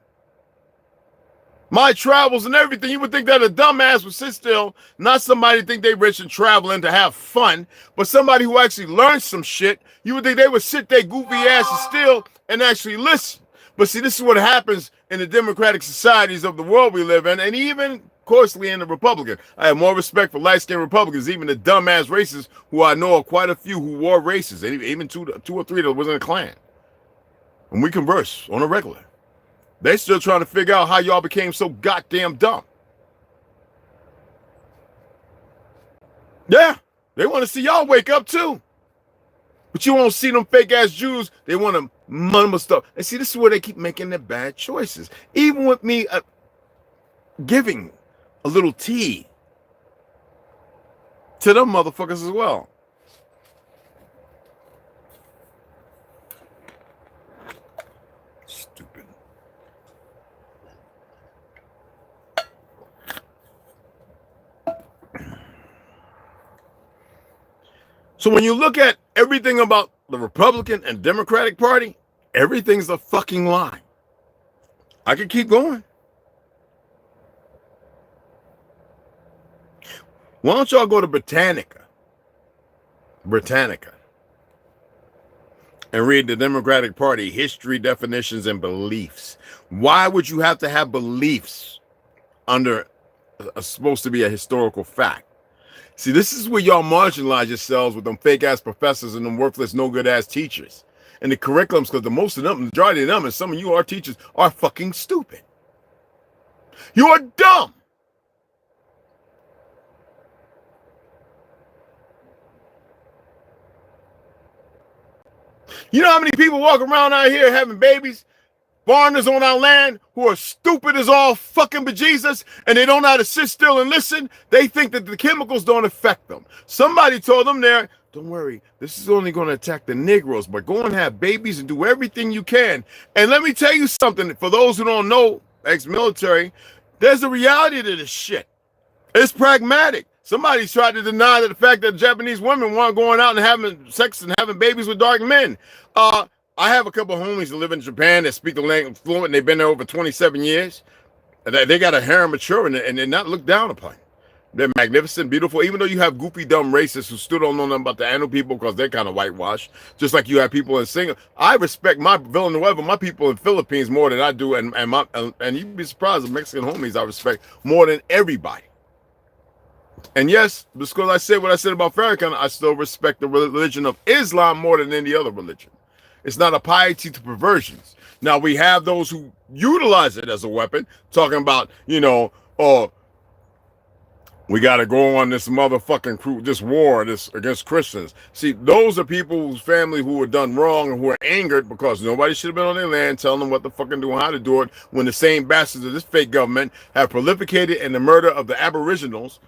My travels and everything, you would think that a dumbass would sit still, not somebody think they rich and traveling to have fun, but somebody who actually learned some shit, you would think they would sit their goofy asses still and actually listen. But see, this is what happens in the democratic societies of the world we live in, and even coarsely in the Republican. I have more respect for light-skinned Republicans, even the dumbass racists who I know of quite a few who wore races, even two or three that was in a Klan. And we converse on a regular. They still trying to figure out how y'all became so goddamn dumb. Yeah, they want to see y'all wake up too. But you won't see them fake-ass Jews. They want to mumble stuff. And see, this is where they keep making their bad choices. Even with me giving a little tea to them motherfuckers as well. Stupid. So when you look at everything about the Republican and Democratic Party, everything's a fucking lie. I could keep going. Why don't y'all go to Britannica, and read the Democratic Party history, definitions, and beliefs? Why would you have to have beliefs under supposed to be a historical fact? See, this is where y'all marginalize yourselves with them fake-ass professors and them worthless, no-good-ass teachers. And the curriculums, because the majority of them, and some of you are teachers, are fucking stupid. You are dumb. You know how many people walk around out here having babies? Foreigners on our land who are stupid as all fucking bejesus, and they don't know how to sit still and listen. They think that the chemicals don't affect them. Somebody told them there, don't worry, this is only going to attack the Negroes, but go and have babies and do everything you can. And let me tell you something, for those who don't know, ex-military, there's a reality to this shit. It's pragmatic. Somebody's tried to deny that the fact that Japanese women weren't going out and having sex and having babies with dark men. I have a couple of homies that live in Japan that speak the language fluent, and they've been there over 27 years. And they got a harem of children, and they're not looked down upon. They're magnificent, beautiful, even though you have goofy, dumb racists who still don't know nothing about the Anu people because they're kind of whitewashed, just like you have people in Singapore. I respect my Villanueva, my people in Philippines more than I do, and you'd be surprised, the Mexican homies I respect more than everybody. And yes, because I said what I said about Farrakhan, I still respect the religion of Islam more than any other religion. It's not a piety to perversions. Now, we have those who utilize it as a weapon, talking about, you know, oh, we got to go on this motherfucking this war against Christians. See, those are people whose family who were done wrong and who are angered because nobody should have been on their land telling them what to fucking do and how to do it, when the same bastards of this fake government have prolificated in the murder of the aboriginals.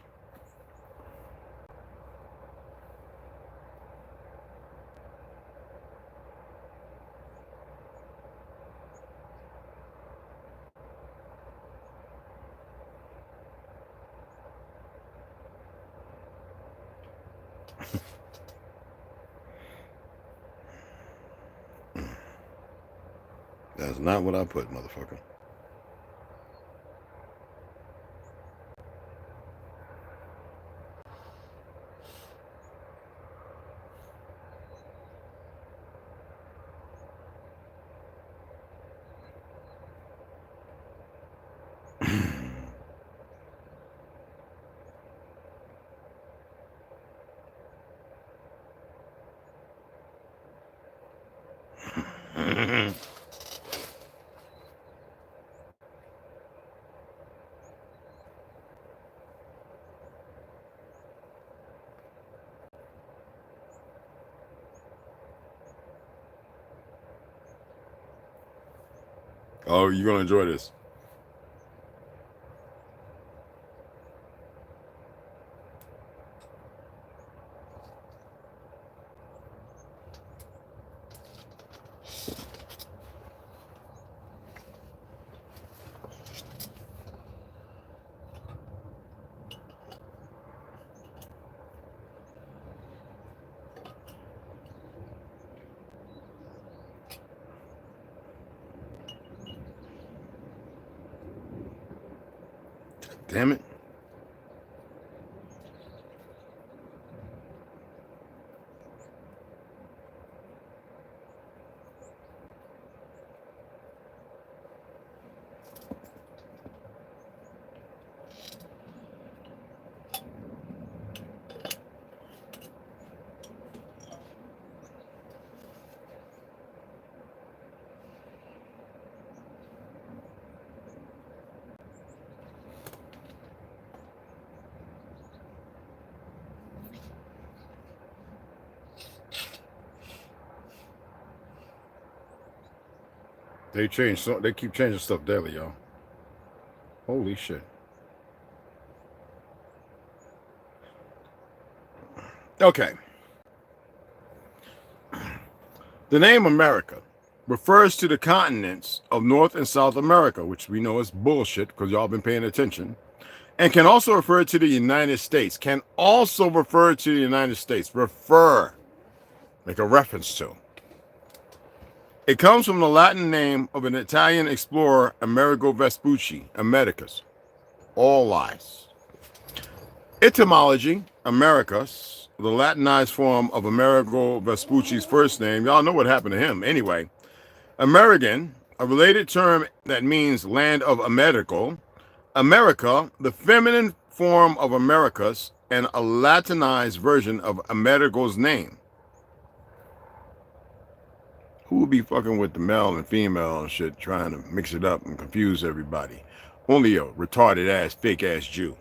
That's not what I put, motherfucker. Oh, you're going to enjoy this. Damn it. They keep changing stuff daily, y'all. Holy shit. Okay. The name America refers to the continents of North and South America, which we know is bullshit because y'all been paying attention, and can also refer to the United States. Can also refer to the United States. Refer. Make a reference to. It comes from the Latin name of an Italian explorer, Amerigo Vespucci, Americas. All lies. Etymology, Americas, the Latinized form of Amerigo Vespucci's first name. Y'all know what happened to him. Anyway, American, a related term that means land of Americo. America, the feminine form of Americas, and a Latinized version of Amerigo's name. Who would be fucking with the male and female and shit, trying to mix it up and confuse everybody? Only a retarded ass, fake ass Jew.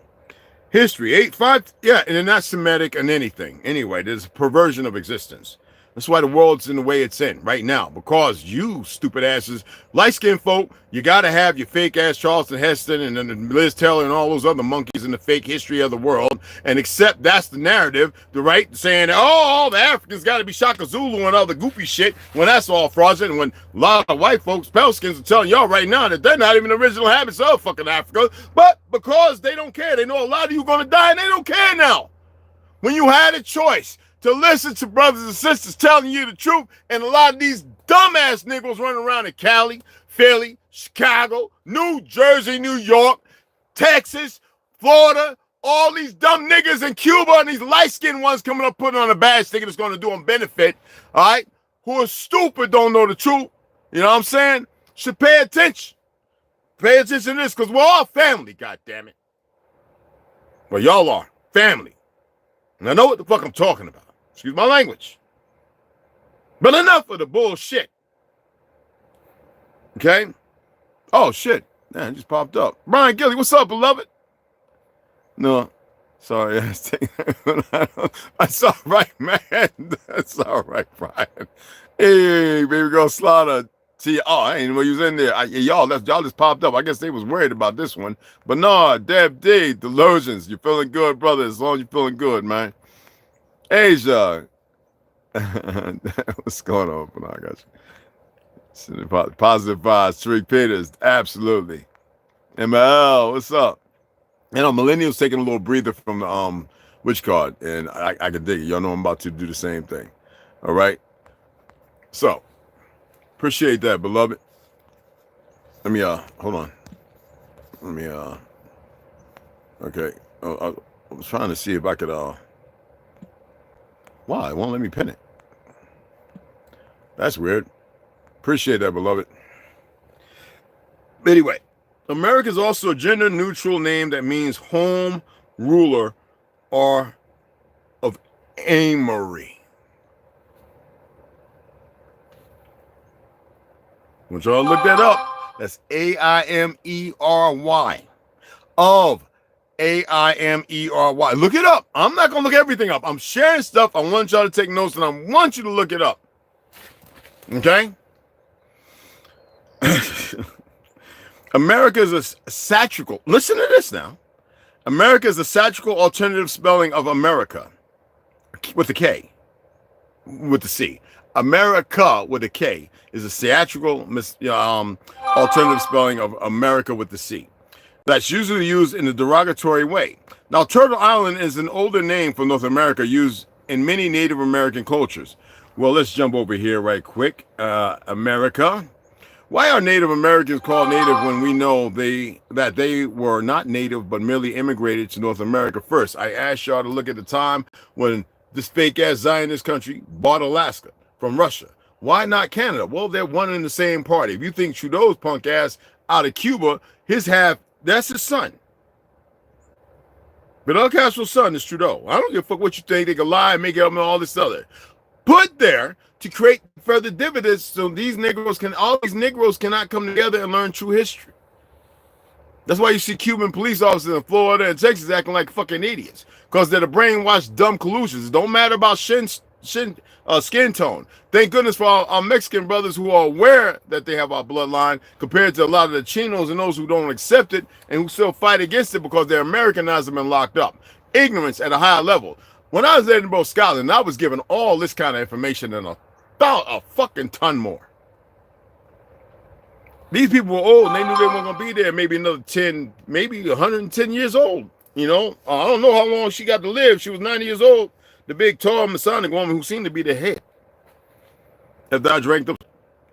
History, 8-5, yeah, and they're not Semitic and anything. Anyway, there's a perversion of existence. That's why the world's in the way it's in right now, because you stupid asses, light-skinned folk, you got to have your fake ass Charleston Heston and then Liz Taylor and all those other monkeys in the fake history of the world, and accept that's the narrative, the right, saying, oh, the Africans got to be Shaka Zulu and all the goofy shit, when that's all fraudulent, when a lot of white folks, pale skins, are telling y'all right now that they're not even the original habits of fucking Africa, but because they don't care, they know a lot of you are going to die and they don't care now. When you had a choice to listen to brothers and sisters telling you the truth, and a lot of these dumbass niggas running around in Cali, Philly, Chicago, New Jersey, New York, Texas, Florida, all these dumb niggas in Cuba and these light-skinned ones coming up putting on a badge thinking it's going to do them benefit, all right, who are stupid, don't know the truth, you know what I'm saying, should pay attention. Pay attention to this, because we're all family, goddammit. Well, y'all are family. And I know what the fuck I'm talking about. Excuse my language. But enough of the bullshit. Okay? Oh, shit. Man, it just popped up. Brian Gilly, what's up, beloved? No. Sorry. That's all right, man. That's all right, Brian. Hey, baby girl Slaughter. See, oh, I ain't know you was in there. Y'all just popped up. I guess they was worried about this one. But no, Deb D, Delusions. You're feeling good, brother, as long as you're feeling good, man. Asia. What's going on? No, I got you. Positive vibes. Tariq Peters. Absolutely. ML, what's up? You know, Millennials taking a little breather from the witch card. And I can dig it. Y'all know I'm about to do the same thing. All right? So, appreciate that, beloved. Let me, hold on. Let me, okay. I was trying to see if I could, why? It won't let me pin it. That's weird. Appreciate that, beloved. Anyway, America is also a gender-neutral name that means home, ruler, or of aimery. I want y'all to look that up. That's A-I-M-E-R-Y. Of A-I-M-E-R-Y. Look it up. I'm not going to look everything up. I'm sharing stuff. I want y'all to take notes, and I want you to look it up. Okay? America is a satirical. Listen to this now. America is a satirical alternative spelling of America. With a K. With the C. America with a K is a theatrical alternative spelling of America with the C. That's usually used in a derogatory way. Now, Turtle Island is an older name for North America used in many Native American cultures. Well, let's jump over here right quick. America. Why are Native Americans called Native when we know that they were not Native but merely immigrated to North America first? I asked y'all to look at the time when this fake-ass Zionist country bought Alaska from Russia. Why not Canada? Well, they're one in the same party. If you think Trudeau's punk ass out of Cuba, his half, that's his son. Fidel Castro's son is Trudeau. I don't give a fuck what you think. They can lie and make it up and all this other. Put there to create further dividends so all these Negroes cannot come together and learn true history. That's why you see Cuban police officers in Florida and Texas acting like fucking idiots. Because they're the brainwashed, dumb collusions. It don't matter about skin tone. Thank goodness for our Mexican brothers who are aware that they have our bloodline compared to a lot of the Chinos and those who don't accept it and who still fight against it because they're Americanized and been locked up. Ignorance at a higher level. When I was at Edinburgh Scotland, I was given all this kind of information and about a fucking ton more. These people were old and they knew they weren't going to be there maybe another 10, maybe 110 years old. You know, I don't know how long she got to live. She was 90 years old. The big, tall, Masonic woman who seemed to be the head. After I drank the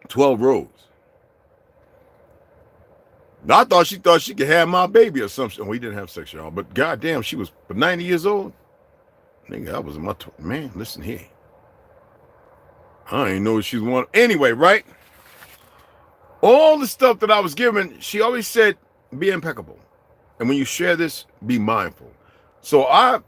12 rows. I thought she could have my baby or something. We didn't have sex, y'all. But goddamn, she was 90 years old. Nigga, I was in my man, listen here. I ain't know what she was one. Anyway, right? All the stuff that I was given, she always said, be impeccable. And when you share this, be mindful. So I've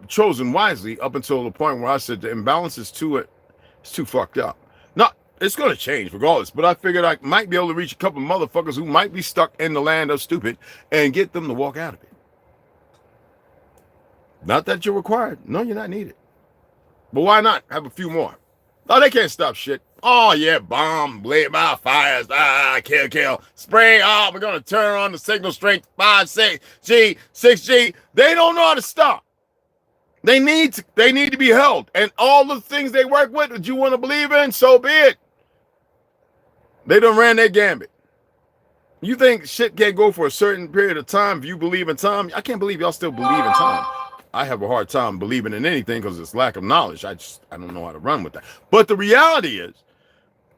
chosen wisely up until the point where I said the imbalance is it's too fucked up. Not It's going to change regardless. But I figured I might be able to reach a couple of motherfuckers who might be stuck in the land of stupid and get them to walk out of it. Not that you're required. No, you're not needed. But why not have a few more? Oh, they can't stop shit. Oh, yeah, bomb, blade by fires, kill, spray. Oh, we're going to turn on the signal strength 5, 6G, 6G. They don't know how to stop. They need to be held. And all the things they work with that you want to believe in, so be it. They done ran their gambit. You think shit can't go for a certain period of time if you believe in time? I can't believe y'all still believe in time. I have a hard time believing in anything because it's lack of knowledge. I don't know how to run with that. But the reality is,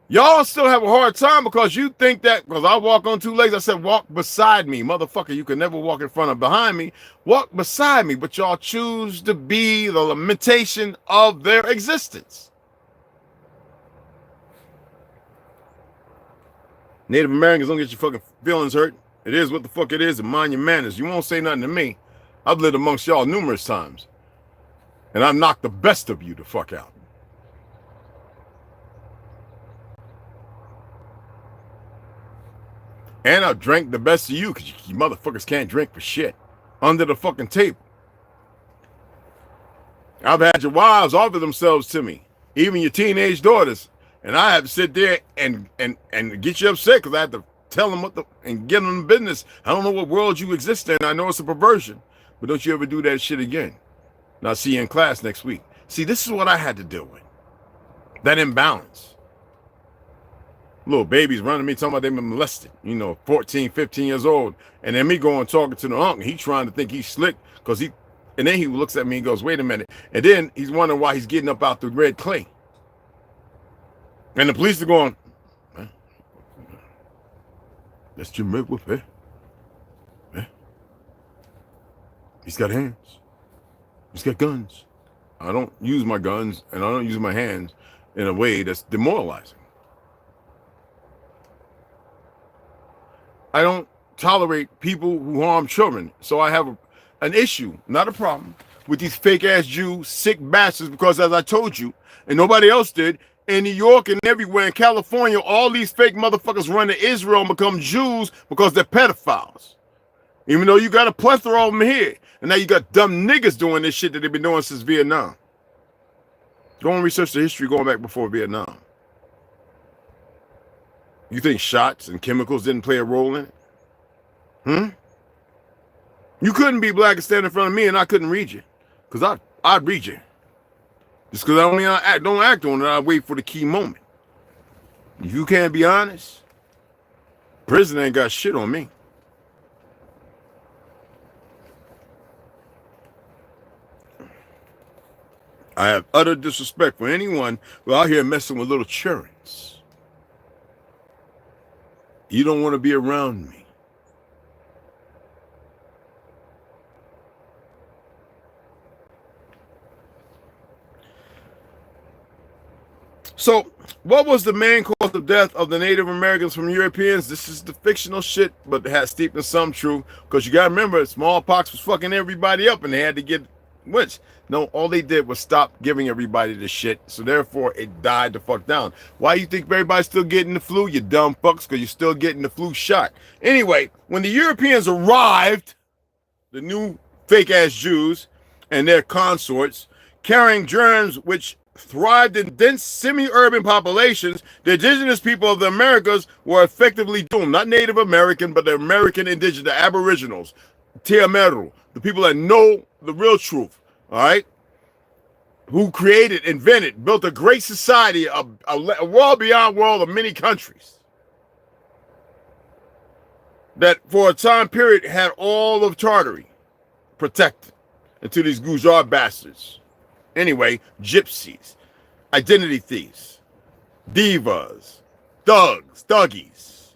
y'all still have a hard time because you think that, because I walk on 2 legs, I said, walk beside me. Motherfucker, you can never walk in front or behind me. Walk beside me, but y'all choose to be the limitation of their existence. Native Americans, don't get your fucking feelings hurt. It is what the fuck it is, and mind your manners. You won't say nothing to me. I've lived amongst y'all numerous times, and I've knocked the best of you the fuck out. And I've drank the best of you, because you motherfuckers can't drink for shit under the fucking table. I've had your wives offer themselves to me, even your teenage daughters, and I have to sit there and get you upset because I have to tell them and get them business. I don't know what world you exist in. I know it's a perversion. But don't you ever do that shit again. And I'll see you in class next week. See, this is what I had to deal with. That imbalance. Little babies running me, talking about they've been molested. 14, 15 years old. And then me going talking to the uncle. He trying to think he's slick. And then he looks at me and goes, wait a minute. And then he's wondering why he's getting up out the red clay. And the police are going, that's Jim Redwolf, eh? He's got hands. He's got guns. I don't use my guns and I don't use my hands in a way that's demoralizing. I don't tolerate people who harm children. So I have an issue, not a problem, with these fake ass Jews, sick bastards, because as I told you, and nobody else did, in New York and everywhere in California, all these fake motherfuckers run to Israel and become Jews because they're pedophiles. Even though you got a plethora of them here. And now you got dumb niggas doing this shit that they've been doing since Vietnam. Go and research the history going back before Vietnam. You think shots and chemicals didn't play a role in it? You couldn't be black and stand in front of me and I couldn't read you. Because I'd read you. Just because I don't act on it, I wait for the key moment. If you can't be honest, prison ain't got shit on me. I have utter disrespect for anyone who out here messing with little childrens. You don't want to be around me. So, what was the main cause of death of the Native Americans from Europeans? This is the fictional shit, but it has steeped in some truth. Because you got to remember, smallpox was fucking everybody up and they had to get which. No, all they did was stop giving everybody the shit. So therefore, it died the fuck down. Why you think everybody's still getting the flu, you dumb fucks? Because you're still getting the flu shot. Anyway, when the Europeans arrived, the new fake-ass Jews and their consorts, carrying germs which thrived in dense semi-urban populations, the indigenous people of the Americas were effectively doomed. Not Native American, but the American indigenous, the aboriginals, Teameru, the people that know the real truth. All right, who created, invented, built a great society, a world beyond world of many countries that for a time period had all of Tartary protected until these Gujarat bastards. Anyway, gypsies, identity thieves, divas, thugs, thuggies.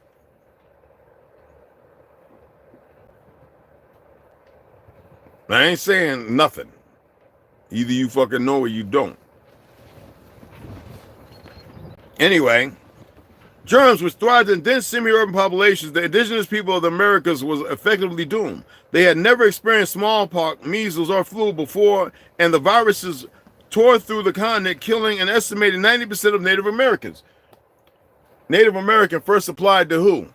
I ain't saying nothing. Either you fucking know or you don't. Anyway, germs which thrived in dense semi-urban populations, the indigenous people of the Americas was effectively doomed. They had never experienced smallpox, measles, or flu before, and the viruses tore through the continent, killing an estimated 90% of Native Americans. Native American first applied to who?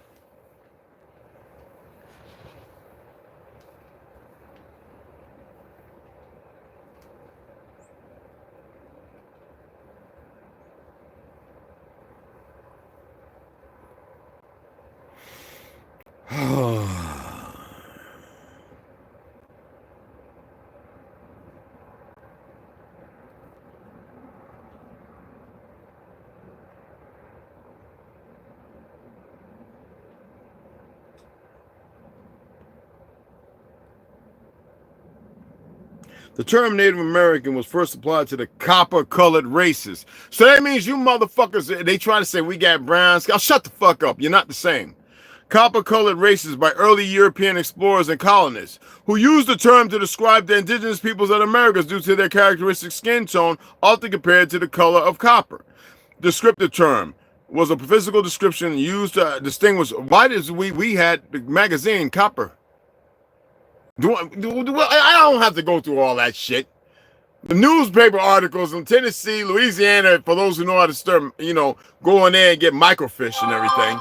The term Native American was first applied to the copper-colored races. So that means you motherfuckers, they try to say we got brown skin. Shut the fuck up. You're not the same. Copper-colored races by early European explorers and colonists who used the term to describe the indigenous peoples of the Americas due to their characteristic skin tone, often compared to the color of copper. Descriptive term was a physical description used to distinguish. Why did we had the magazine Copper? I don't have to go through all that shit. The newspaper articles in Tennessee, Louisiana, for those who know how to stir, go in there and get microfish and everything.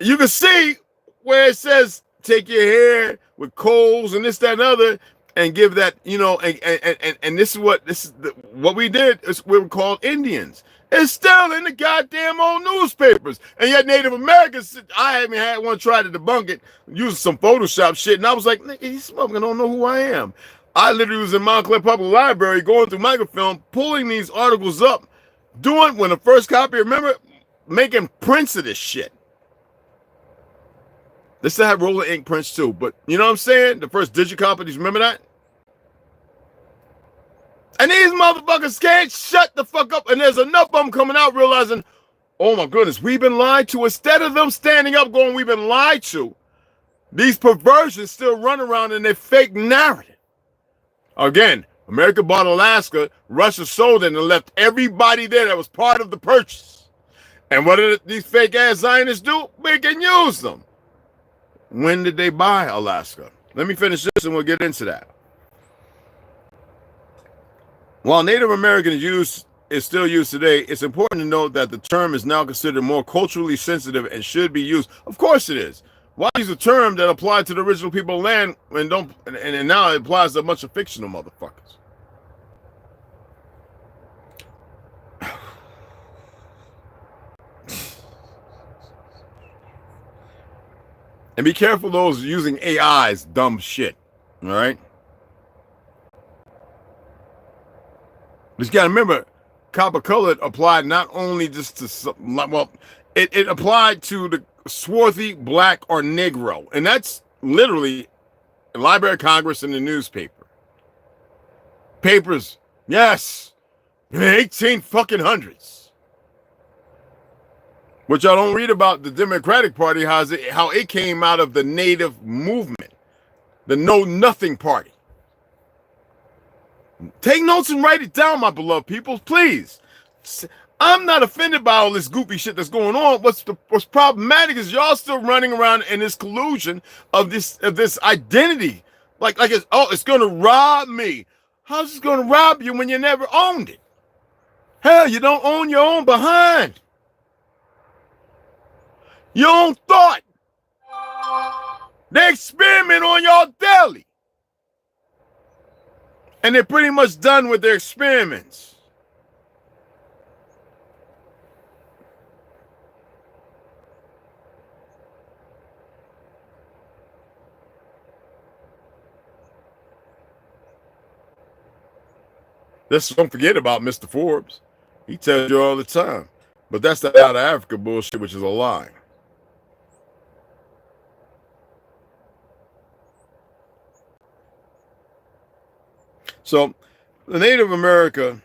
You can see where it says take your hair with coals and this, that, and other, and give that, and this is what we did is we were called Indians. It's still in the goddamn old newspapers. And yet Native Americans, I haven't had one try to debunk it using some Photoshop shit. And I was like, nigga, these motherfuckers don't know who I am. I literally was in Montclair Public Library going through microfilm, pulling these articles up, doing when the first copy, remember, making prints of this shit. They still have roller ink prints too, but you know what I'm saying? The first digicopies, remember that? And these motherfuckers can't shut the fuck up, and there's enough of them coming out realizing, oh my goodness, we've been lied to. Instead of them standing up going, we've been lied to, these perversions still run around in their fake narrative. Again, America bought Alaska, Russia sold it and left everybody there that was part of the purchase. And what did these fake ass Zionists do? We can use them. When did they buy Alaska? Let me finish this and we'll get into that. While Native American is still used today, it's important to note that the term is now considered more culturally sensitive and should be used. Of course it is. Why use a term that applied to the original people of land and now it applies to a bunch of fictional motherfuckers? And be careful those using AI's dumb shit. All right? But you got to remember, copper colored applied not only just to, well, it applied to the swarthy, black, or Negro. And that's literally the Library of Congress and the newspaper. Papers, yes, in the 1800s. Which y'all don't read about the Democratic Party, how it came out of the Native movement, the Know Nothing Party. Take notes and write it down, my beloved people, please. I'm not offended by all this goofy shit that's going on. What's problematic is y'all still running around in this collusion of this identity. Like it's gonna rob me. How's it gonna rob you when you never owned it? Hell, you don't own your own behind. Your own thought. They experiment on y'all daily. And they're pretty much done with their experiments. Just don't forget about Mr. Forbes. He tells you all the time. But that's the out of Africa bullshit, which is a lie. So, the Native America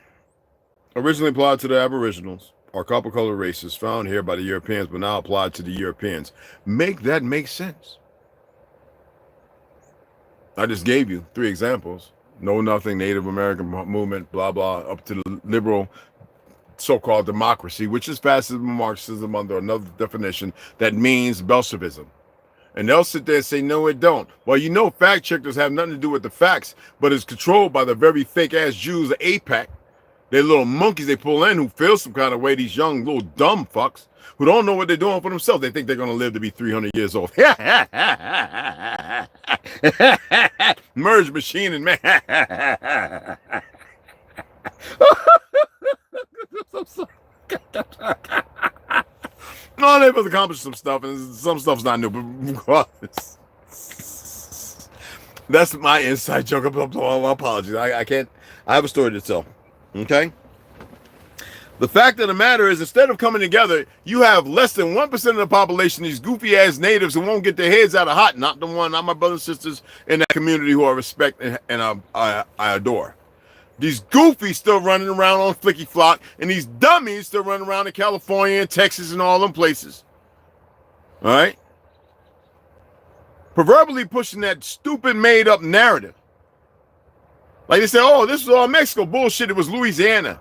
originally applied to the Aboriginals, or copper-colored races found here by the Europeans, but now applied to the Europeans. Make that make sense. I just gave you 3 examples. Know Nothing, Native American movement, blah, blah, up to the liberal so-called democracy, which is fascism and Marxism under another definition that means Bolshevism. And they'll sit there and say, no, it don't. Well, fact checkers have nothing to do with the facts, but it's controlled by the very fake-ass Jews of AIPAC They're little monkeys they pull in who feel some kind of way, these young little dumb fucks who don't know what they're doing for themselves. They think they're going to live to be 300 years old. Merge machine and man. No, they've accomplished some stuff, and some stuff's not new, but that's my inside joke. Apologies. I can't. I have a story to tell. Okay? The fact of the matter is, instead of coming together, you have less than 1% of the population, these goofy-ass natives who won't get their heads out of hot. Not my brothers and sisters in that community who I respect and I adore. These goofies still running around on Flicky Flock, and these dummies still running around in California and Texas and all them places. All right? Proverbially pushing that stupid made-up narrative. Like they say, oh, this was all Mexico. Bullshit, it was Louisiana.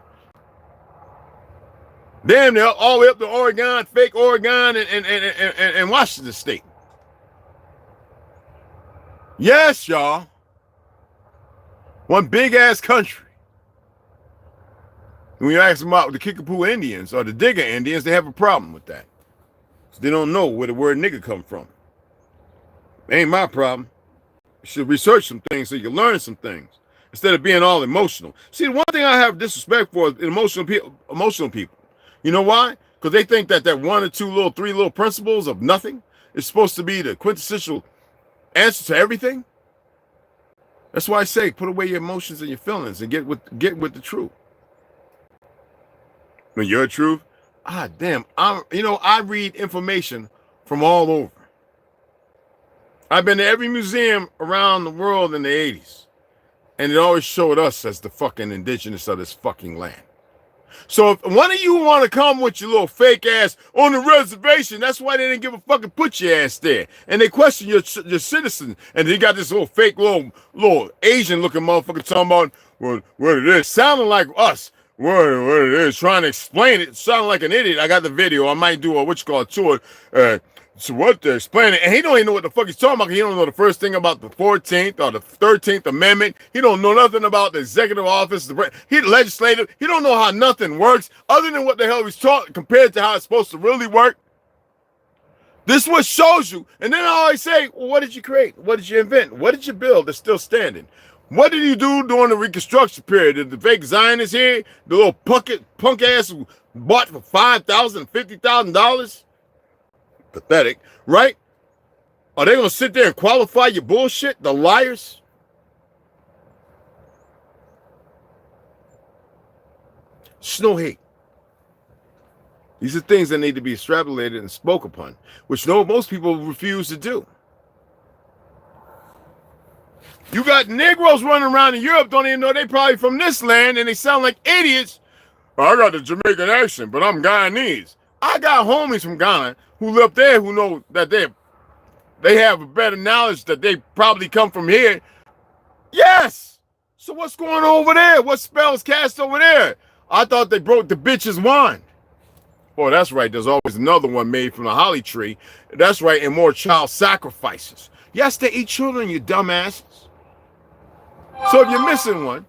Damn, they're all the way up to Oregon, fake Oregon, and Washington State. Yes, y'all. One big-ass country. When you ask them about the Kickapoo Indians or the Digger Indians, they have a problem with that. So they don't know where the word nigga come from. Ain't my problem. You should research some things so you can learn some things instead of being all emotional. See, the one thing I have disrespect for is emotional people. You know why? Because they think that 1 or 2 3 little principles of nothing is supposed to be the quintessential answer to everything. That's why I say put away your emotions and your feelings and get with the truth. When your truth, damn, I read information from all over. I've been to every museum around the world in the 80s, and it always showed us as the fucking indigenous of this fucking land. So if one of you want to come with your little fake ass on the reservation, that's why they didn't give a fucking put your ass there. And they question your citizen. And they got this little fake little Asian looking motherfucker talking about what it is. Sounding like us. What it is. Trying to explain it. Sounding like an idiot. I got the video. I might do a tour. So what they're explaining, and he don't even know what the fuck he's talking about. He don't know the first thing about the 14th or the 13th Amendment. He don't know nothing about the executive office, the legislative. He don't know how nothing works other than what the hell he's taught compared to how it's supposed to really work. This is what shows you. And then I always say, well, what did you create? What did you invent? What did you build that's still standing? What did you do during the Reconstruction period? Did the fake Zionists here, the little punk ass who bought for $5,000, $50,000? Pathetic, right? Are they gonna sit there and qualify your bullshit? The liars? Snow hate. These are things that need to be extrapolated and spoke upon, which most people refuse to do. You got Negroes running around in Europe, don't even know they probably from this land, and they sound like idiots. I got the Jamaican accent, but I'm Guyanese. I got homies from Ghana who live there who know that they have a better knowledge that they probably come from here. Yes. So what's going on over there? What spells cast over there? I thought they broke the bitch's wand. Oh, that's right. There's always another one made from the holly tree. That's right. And more child sacrifices. Yes, they eat children, you dumbasses. So if you're missing one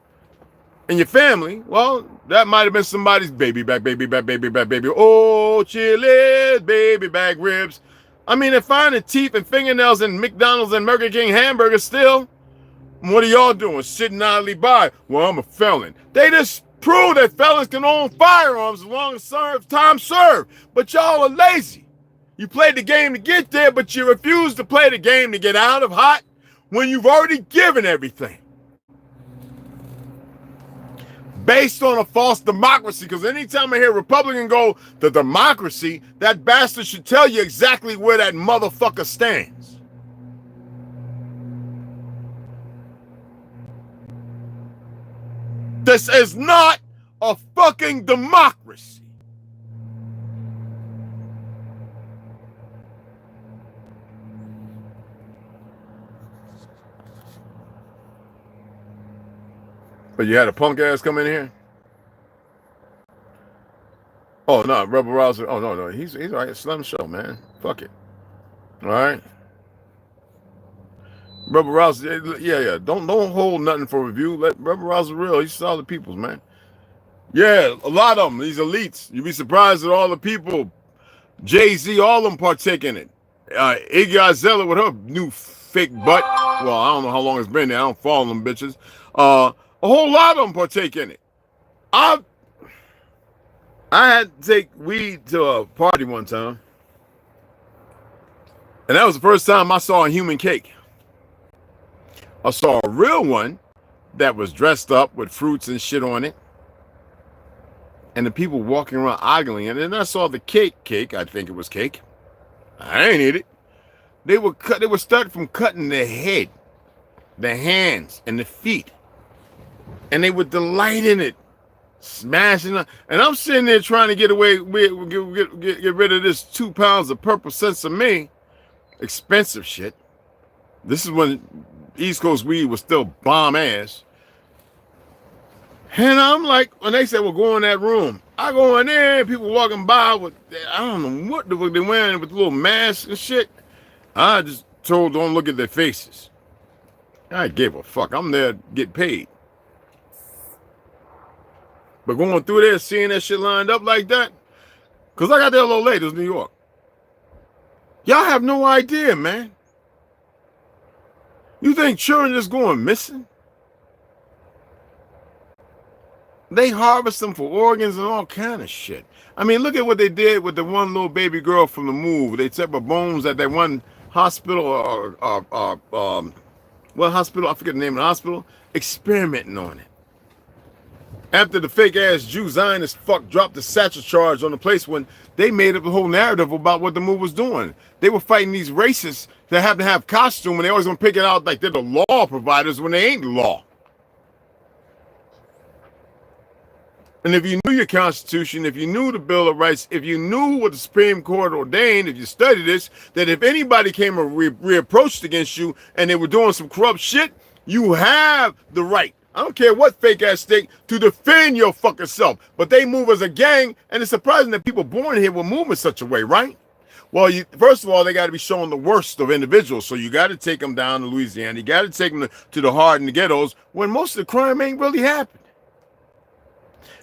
in your family, well, that might have been somebody's baby back. Oh, chilies, baby back ribs. I mean, they're finding teeth and fingernails in McDonald's and Burger King hamburgers still. What are y'all doing? Sitting idly by. Well, I'm a felon. They just prove that felons can own firearms as long as time served. But y'all are lazy. You played the game to get there, but you refuse to play the game to get out of hot when you've already given everything. Based on a false democracy, because anytime I hear a Republican go, the democracy, that bastard should tell you exactly where that motherfucker stands. This is not a fucking democracy. But you had a punk ass come in here? Oh, no, Rebel Rouser. Oh, no, he's all right. Slim show, man. Fuck it. All right? Rebel Rouser, yeah. Don't hold nothing for review. Let Rebel Rouser real. He's solid peoples, man. Yeah, a lot of them. These elites. You'd be surprised at all the people. Jay-Z, all of them partake in it. Iggy Azalea with her new fake butt. Well, I don't know how long it's been there. I don't follow them bitches. A whole lot of them partake in it. I had to take weed to a party one time. And that was the first time I saw a human cake. I saw a real one that was dressed up with fruits and shit on it. And the people walking around ogling it. And then I saw the cake. I think it was cake. I ain't eat it. They were starting from cutting the head, the hands, and the feet. And they would delight in it. Smashing it. And I'm sitting there trying to get away, get rid of this 2 pounds of purple sesame. Expensive shit. This is when East Coast weed was still bomb ass. And I'm like, when they said, well, go in that room. I go in there, and people walking by with, I don't know what the fuck they're wearing with little masks and shit. I just told, don't look at their faces. I gave a fuck. I'm there to get paid. But going through there, seeing that shit lined up like that, because I got there a little late, it was New York. Y'all have no idea, man. You think children just going missing? They harvest them for organs and all kind of shit. I mean, look at what they did with the one little baby girl from the move. They took her bones at that one hospital, what hospital? I forget the name of the hospital. Experimenting on it. After the fake ass Jew Zionist fuck dropped the satchel charge on the place, when they made up the whole narrative about what the move was doing. They were fighting these racists that have to have costume, and they always gonna pick it out like they're the law providers when they ain't the law. And if you knew your Constitution, if you knew the Bill of Rights, if you knew what the Supreme Court ordained, if you studied this, that if anybody came and reapproached against you and they were doing some corrupt shit, you have the right, I don't care what fake ass state, to defend your fucking self. But they move as a gang, and it's surprising that people born here will move in such a way, right? Well, first of all, they got to be showing the worst of individuals. So you got to take them down to Louisiana. You got to take them to the hard and the ghettos when most of the crime ain't really happened.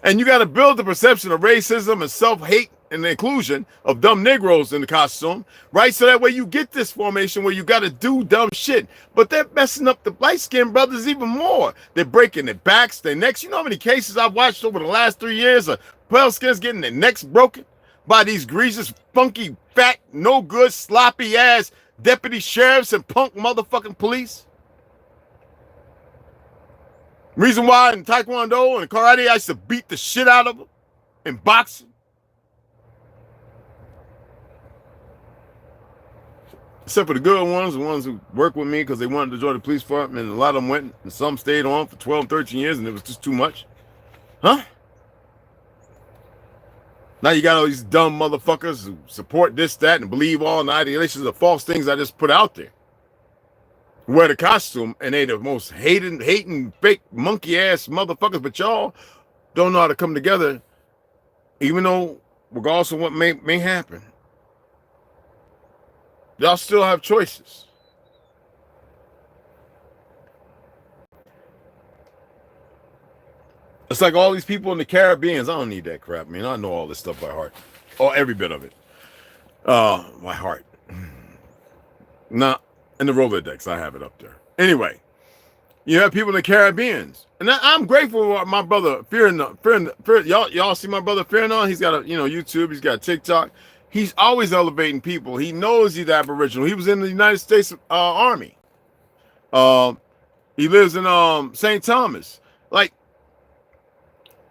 And you got to build the perception of racism and self-hate and the inclusion of dumb Negroes in the costume, right? So that way you get this formation where you got to do dumb shit. But they're messing up the light-skinned brothers even more. They're breaking their backs, their necks. You know how many cases I've watched over the last 3 years of pale skins getting their necks broken by these greasers, funky, fat, no good, sloppy-ass deputy sheriffs and punk motherfucking police? Reason why in Taekwondo and karate I used to beat the shit out of them, in boxing. Except for the good ones, the ones who work with me because they wanted to join the police department, and a lot of them went, and some stayed on for 12, 13 years, and it was just too much. Huh? Now you got all these dumb motherfuckers who support this, that, and believe all the ideations of false things I just put out there. Wear the costume, and they the most hating, fake, monkey-ass motherfuckers, but y'all don't know how to come together, even though, regardless of what may happen, y'all still have choices. It's like all these people in the Caribbean. I don't need that crap, man. I know all this stuff by heart. Oh, every bit of it. My heart. Nah. In the Rolodex, I have it up there. Anyway, you have people in the Caribbean, and I'm grateful for my brother Fear. Y'all see my brother Fear? He's got a YouTube. He's got TikTok. He's always elevating people. He knows he's Aboriginal. He was in the United States Army. He lives in St. Thomas. Like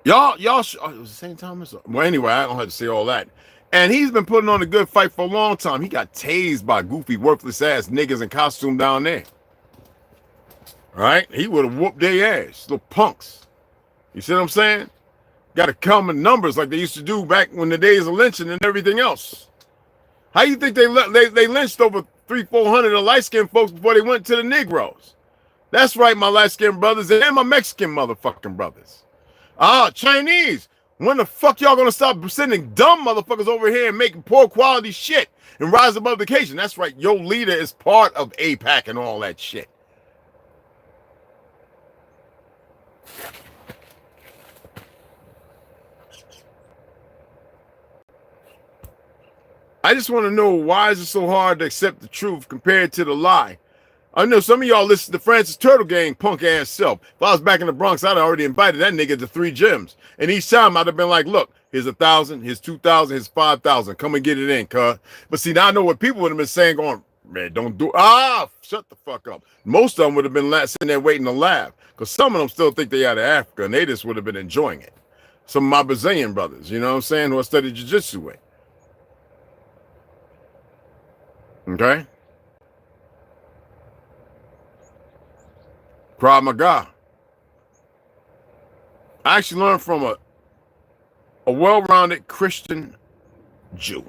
y'all. Was it St. Thomas? Well, anyway, I don't have to say all that. And he's been putting on a good fight for a long time. He got tased by goofy, worthless ass niggas in costume down there. All right? He would have whooped their ass. Little punks. You see what I'm saying? Got to come in numbers like they used to do back when the days of lynching and everything else. How you think they lynched over 300-400 of light-skinned folks before they went to the Negroes? That's right, my light-skinned brothers and my Mexican motherfucking brothers. Chinese. When the fuck y'all gonna stop sending dumb motherfuckers over here and making poor quality shit and rise above the occasion? That's right, your leader is part of APAC and all that shit. I just want to know, why is it so hard to accept the truth compared to the lie? I know some of y'all listen to Francis Turtle Gang punk ass self. If I was back in the Bronx, I'd already invited that nigga to 3 gyms. And each time I'd have been like, look, here's 1,000, here's 2,000, here's 5,000. Come and get it in, cuz. But see, now I know what people would have been saying, going, man, don't do, shut the fuck up. Most of them would have been sitting there waiting to laugh. Because some of them still think they out of Africa, and they just would have been enjoying it. Some of my Brazilian brothers, you know what I'm saying, who I studied jiu-jitsu with. Okay? Krav Maga. I actually learned from a well-rounded Christian Jew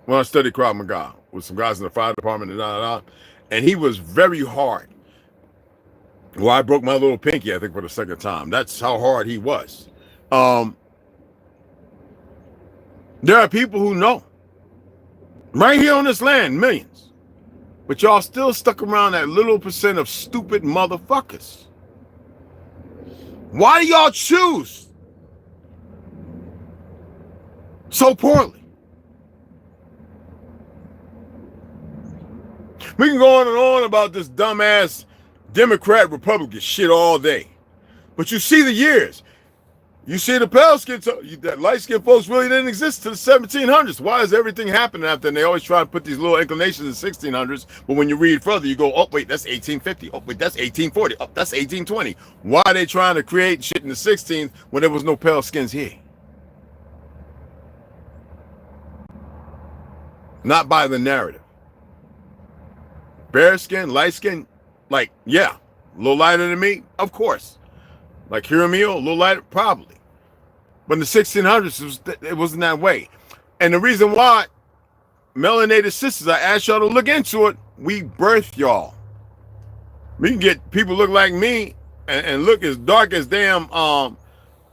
when I studied Krav Maga with some guys in the fire department and he was very hard. Well, I broke my little pinky, I think, for the second time. That's how hard he was. There are people who know. Right here on this land, millions. But y'all still stuck around that little percent of stupid motherfuckers. Why do y'all choose so poorly? We can go on about this dumbass Democrat Republican shit all day. But you see the years. You see the pale skin, that light skinned folks really didn't exist to the 1700s. Why is everything happening after? And they always try to put these little inclinations in 1600s. But when you read further, you go, oh, wait, that's 1850. Oh, wait, that's 1840. Oh, that's 1820. Why are they trying to create shit in the 16th when there was no pale skins here? Not by the narrative. Bare skin, light skin, like, yeah, a little lighter than me, of course. Like Hiramio, a little lighter, probably. But in the 1600s, it wasn't that way. And the reason why, melanated sisters, I asked y'all to look into it, we birthed y'all. We can get people look like me and look as dark as damn, what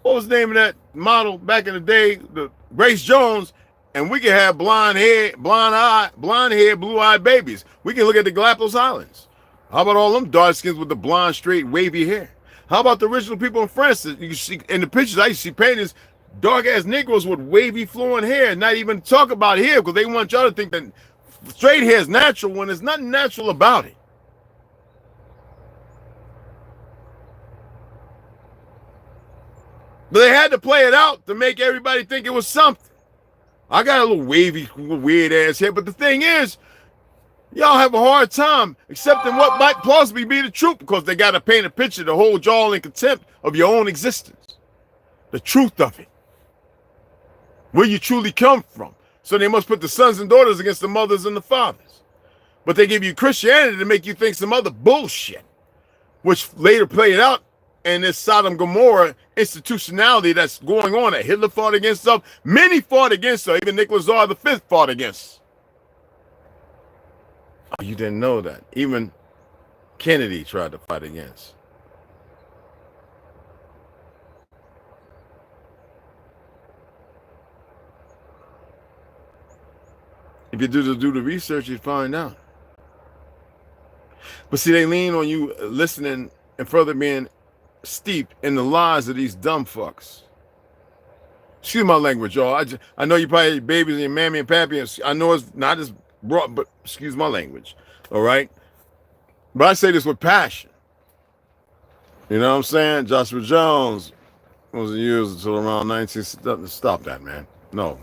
was the name of that model back in the day? The Grace Jones, and we can have blonde hair, blue-eyed babies. We can look at the Galapagos Islands. How about all them dark skins with the blonde, straight, wavy hair? How about the original people in France? You see in the pictures, I used to see paintings, dark-ass Negroes with wavy, flowing hair, not even talk about hair, because they want y'all to think that straight hair is natural when there's nothing natural about it. But they had to play it out to make everybody think it was something. I got a little wavy, weird-ass hair, but the thing is, y'all have a hard time accepting what might plausibly be the truth because they got to paint a picture to hold y'all in contempt of your own existence. The truth of it. Where you truly come from. So they must put the sons and daughters against the mothers and the fathers. But they give you Christianity to make you think some other bullshit, which later played out in this Sodom and Gomorrah institutionality that's going on that Hitler fought against them. Many fought against her. Even Nicholas Tsar V fought against. Oh, you didn't know that. Even Kennedy tried to fight against. If you do the research, you'd find out. But see, they lean on you listening and further being steeped in the lies of these dumb fucks. Excuse my language, y'all. I know you probably babies and your mammy and pappy. And I know it's not as broad, but excuse my language. All right? But I say this with passion. You know what I'm saying? Joshua Jones wasn't used until around 19... Stop that, man. No.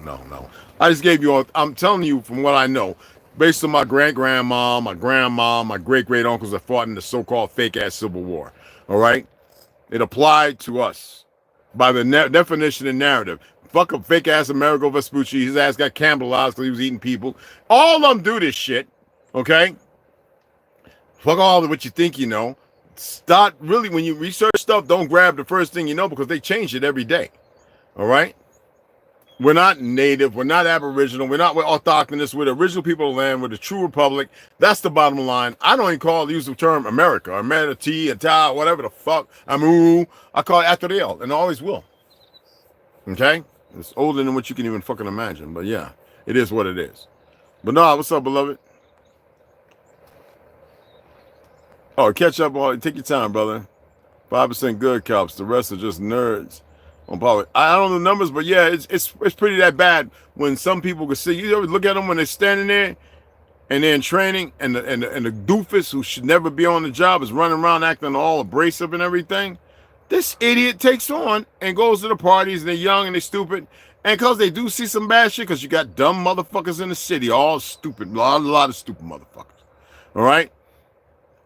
I just gave you all... I'm telling you from what I know, based on my great-grandma, my grandma, my great-great-uncles that fought in the so-called fake-ass Civil War. All right? It applied to us by the definition and narrative. Fuck a fake-ass Amerigo Vespucci. His ass got cannibalized because he was eating people. All of them do this shit. Okay? Fuck all of what you think you know. Start really, when you research stuff, don't grab the first thing you know because they change it every day. All right? We're not native. We're not aboriginal. We're autochthonous. We're the original people of the land. We're the true republic. That's the bottom line. I don't even use the term America, or Manatee, and Ta, whatever the fuck. Amu. I call it Atoriel, and I always will. Okay? It's older than what you can even fucking imagine. But yeah, it is what it is. But no, what's up, beloved? Oh, catch up. Take your time, brother. 5% good cops. The rest are just nerds. on public. I don't know the numbers, but yeah, it's pretty that bad when some people can see. You ever look at them when they're standing there and they're in training, and the doofus who should never be on the job is running around acting all abrasive and everything. This idiot takes on and goes to the parties, and they're young and they're stupid. And because they do see some bad shit, because you got dumb motherfuckers in the city, all stupid, a lot of stupid motherfuckers. All right?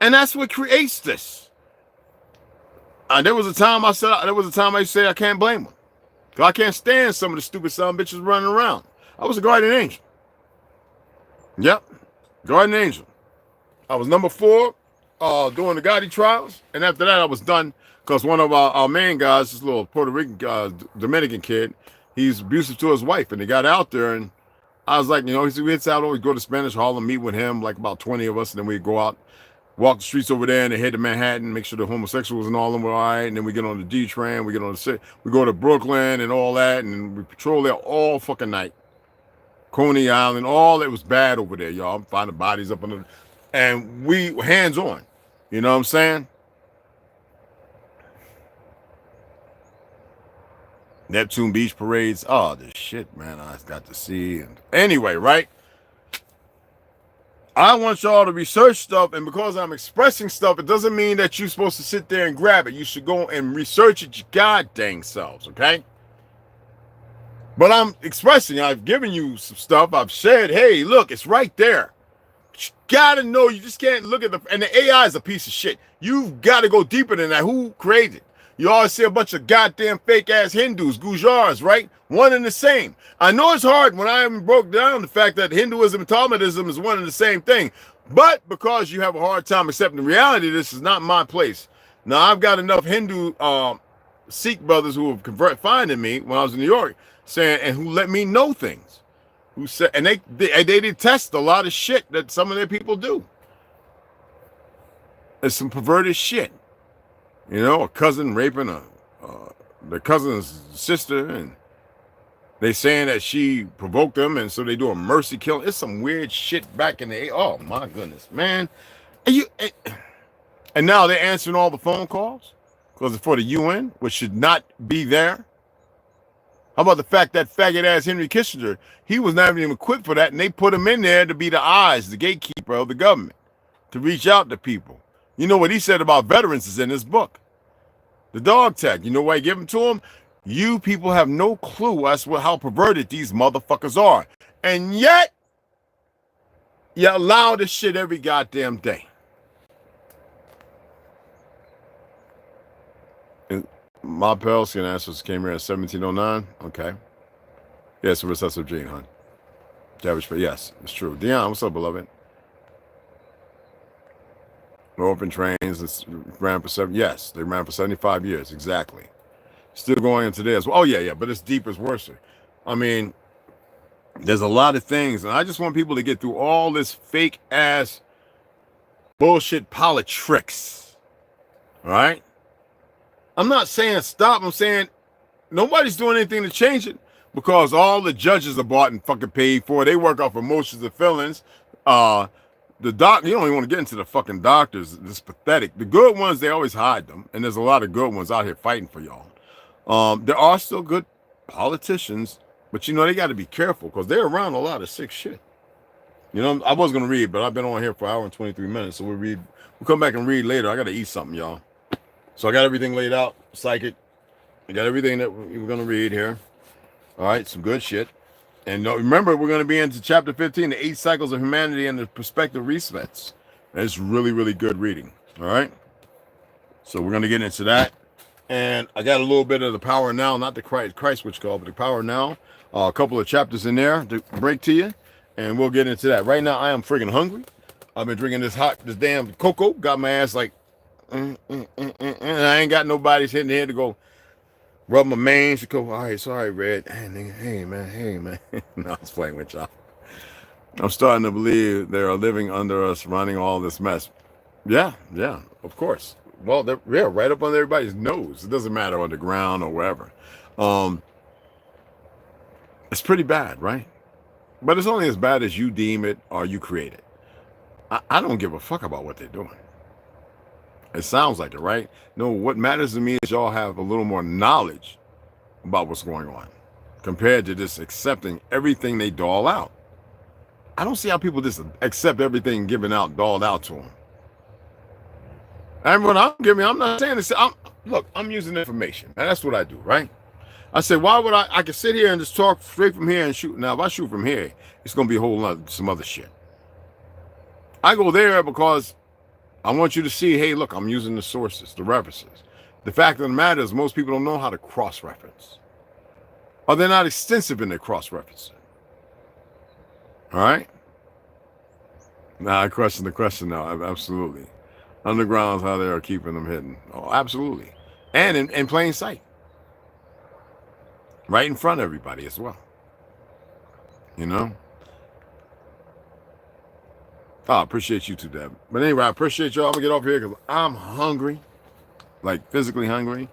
And that's what creates this. There was a time I used to say I can't blame them. Because I can't stand some of the stupid son of bitches running around. I was a guardian angel. Yep. Guardian angel. I was number 4 doing the Gotti trials. And after that, I was done. Because one of our main guys, this little Puerto Rican Dominican kid, he's abusive to his wife. And they got out there, and I was like, we hits out, always go to Spanish Harlem, meet with him, like about 20 of us, and then we go out, walk the streets over there, and they head to Manhattan, make sure the homosexuals and all of them were all right, and then we get on the D train, we go to Brooklyn and all that, and we patrol there all fucking night. Coney Island, all it was bad over there, y'all. I'm finding bodies up under, and we hands on. You know what I'm saying? Neptune Beach parades. Oh, this shit, man, I got to see. And anyway, right? I want y'all to research stuff, and because I'm expressing stuff, it doesn't mean that you're supposed to sit there and grab it. You should go and research it your goddamn selves, okay? But I'm expressing, I've given you some stuff. I've said, hey, look, it's right there. You gotta know, you just can't look at and the AI is a piece of shit. You've got to go deeper than that. Who created it? You always see a bunch of goddamn fake-ass Hindus, Gujars, right? One and the same. I know it's hard when I haven't broke down the fact that Hinduism and Talmudism is one and the same thing. But because you have a hard time accepting reality, this is not my place. Now, I've got enough Hindu Sikh brothers who have finding me when I was in New York, saying, and who let me know things. Who said, and they detest a lot of shit that some of their people do. It's some perverted shit. A cousin raping the cousin's sister, and they saying that she provoked them, and so they do a mercy killing. It's some weird shit back in the oh my goodness, man. And now they're answering all the phone calls because it's for the UN, which should not be there. How about the fact that faggot ass Henry Kissinger, he was not even equipped for that, and they put him in there to be the eyes, the gatekeeper of the government, to reach out to people. You know what he said about veterans is in his book. The dog tag. You know why I give them to him? You people have no clue as to how perverted these motherfuckers are. And yet, you allow this shit every goddamn day. And my pals can answers came here in 1709. Okay. Yes, yeah, recessive gene, hon. Yes, it's true. Dion, what's up, beloved? Open trains ran for 75 years, exactly. Still going into this. Oh yeah, but it's deep, it's worse. I mean, there's a lot of things, and I just want people to get through all this fake ass bullshit politics. All right? I'm not saying stop, I'm saying nobody's doing anything to change it because all the judges are bought and fucking paid for. They work off emotions of feelings. The doc, you don't even want to get into the fucking doctors. It's pathetic. The good ones, they always hide them. And there's a lot of good ones out here fighting for y'all. There are still good politicians, but they got to be careful because they're around a lot of sick shit. I was going to read, but I've been on here for an hour and 23 minutes. So we'll come back and read later. I got to eat something, y'all. So I got everything laid out. Psychic. I got everything that we're going to read here. All right. Some good shit. And remember, we're going to be into chapter 15, the 8 cycles of humanity and the perspective resets. And it's really, really good reading. All right. So we're going to get into that. And I got a little bit of the Power Now, not the Christ Witch call, but the Power Now. A couple of chapters in there to break to you. And we'll get into that. Right now, I am friggin' hungry. I've been drinking this damn cocoa. Got my ass like, and I ain't got nobody's hitting the head to go rub my mane. She go, all right, sorry, Red. Hey, man. No, I was playing with y'all. I'm starting to believe they are living under us, running all this mess. Yeah, of course. Well, they're right up on everybody's nose. It doesn't matter on the ground or wherever. It's pretty bad, right? But it's only as bad as you deem it or you create it. I don't give a fuck about what they're doing. It sounds like it, right? No, what matters to me is y'all have a little more knowledge about what's going on compared to just accepting everything they dole out. I don't see how people just accept everything given out, doled out to them. And what I'm giving, I'm not saying this. Look, I'm using information. And that's what I do, right? I said, why would I can sit here and just talk straight from here and shoot. Now, if I shoot from here, it's going to be a whole lot, some other shit. I go there because I want you to see, hey, look, I'm using the sources, the references. The fact of the matter is most people don't know how to cross-reference. Or they're not extensive in their cross-referencing. All right? Now, I question the question now. Absolutely. Underground's how they are keeping them hidden. Oh, absolutely. And in plain sight. Right in front of everybody as well. You know? Oh, I appreciate you too, Deb. But anyway, I appreciate y'all. I'm going to get off here because I'm hungry. Like, physically hungry.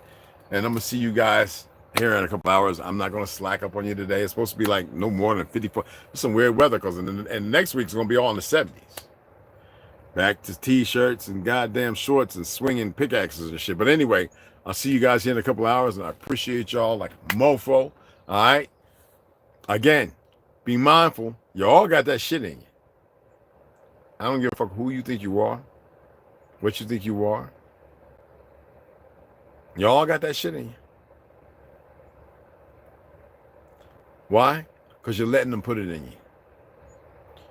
And I'm going to see you guys here in a couple hours. I'm not going to slack up on you today. It's supposed to be like no more than 54. It's some weird weather because and next week's going to be all in the 70s. Back to t-shirts and goddamn shorts and swinging pickaxes and shit. But anyway, I'll see you guys here in a couple hours, and I appreciate y'all like a mofo. All right? Again, be mindful. You all got that shit in you. I don't give a fuck who you think you are, what you think you are. You all got that shit in you. Why? Because you're letting them put it in you.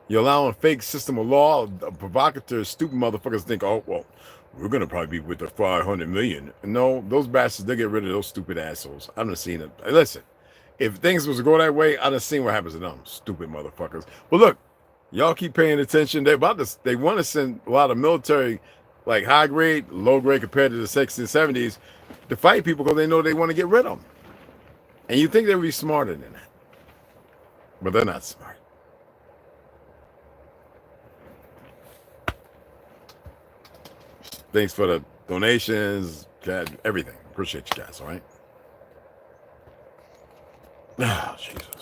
You're allowing a fake system of law, provocateurs, stupid motherfuckers think, oh, well, we're going to probably be with the 500 million. No, those bastards, they get rid of those stupid assholes. I've done seen it. Listen, if things was to go that way, I'd have seen what happens to them, stupid motherfuckers. But look, y'all keep paying attention. They want to send a lot of military, like high grade, low grade compared to the 60s and 70s, to fight people because they know they want to get rid of them. And you think they would be smarter than that. But they're not smart. Thanks for the donations, everything. Appreciate you guys, all right? Oh, Jesus.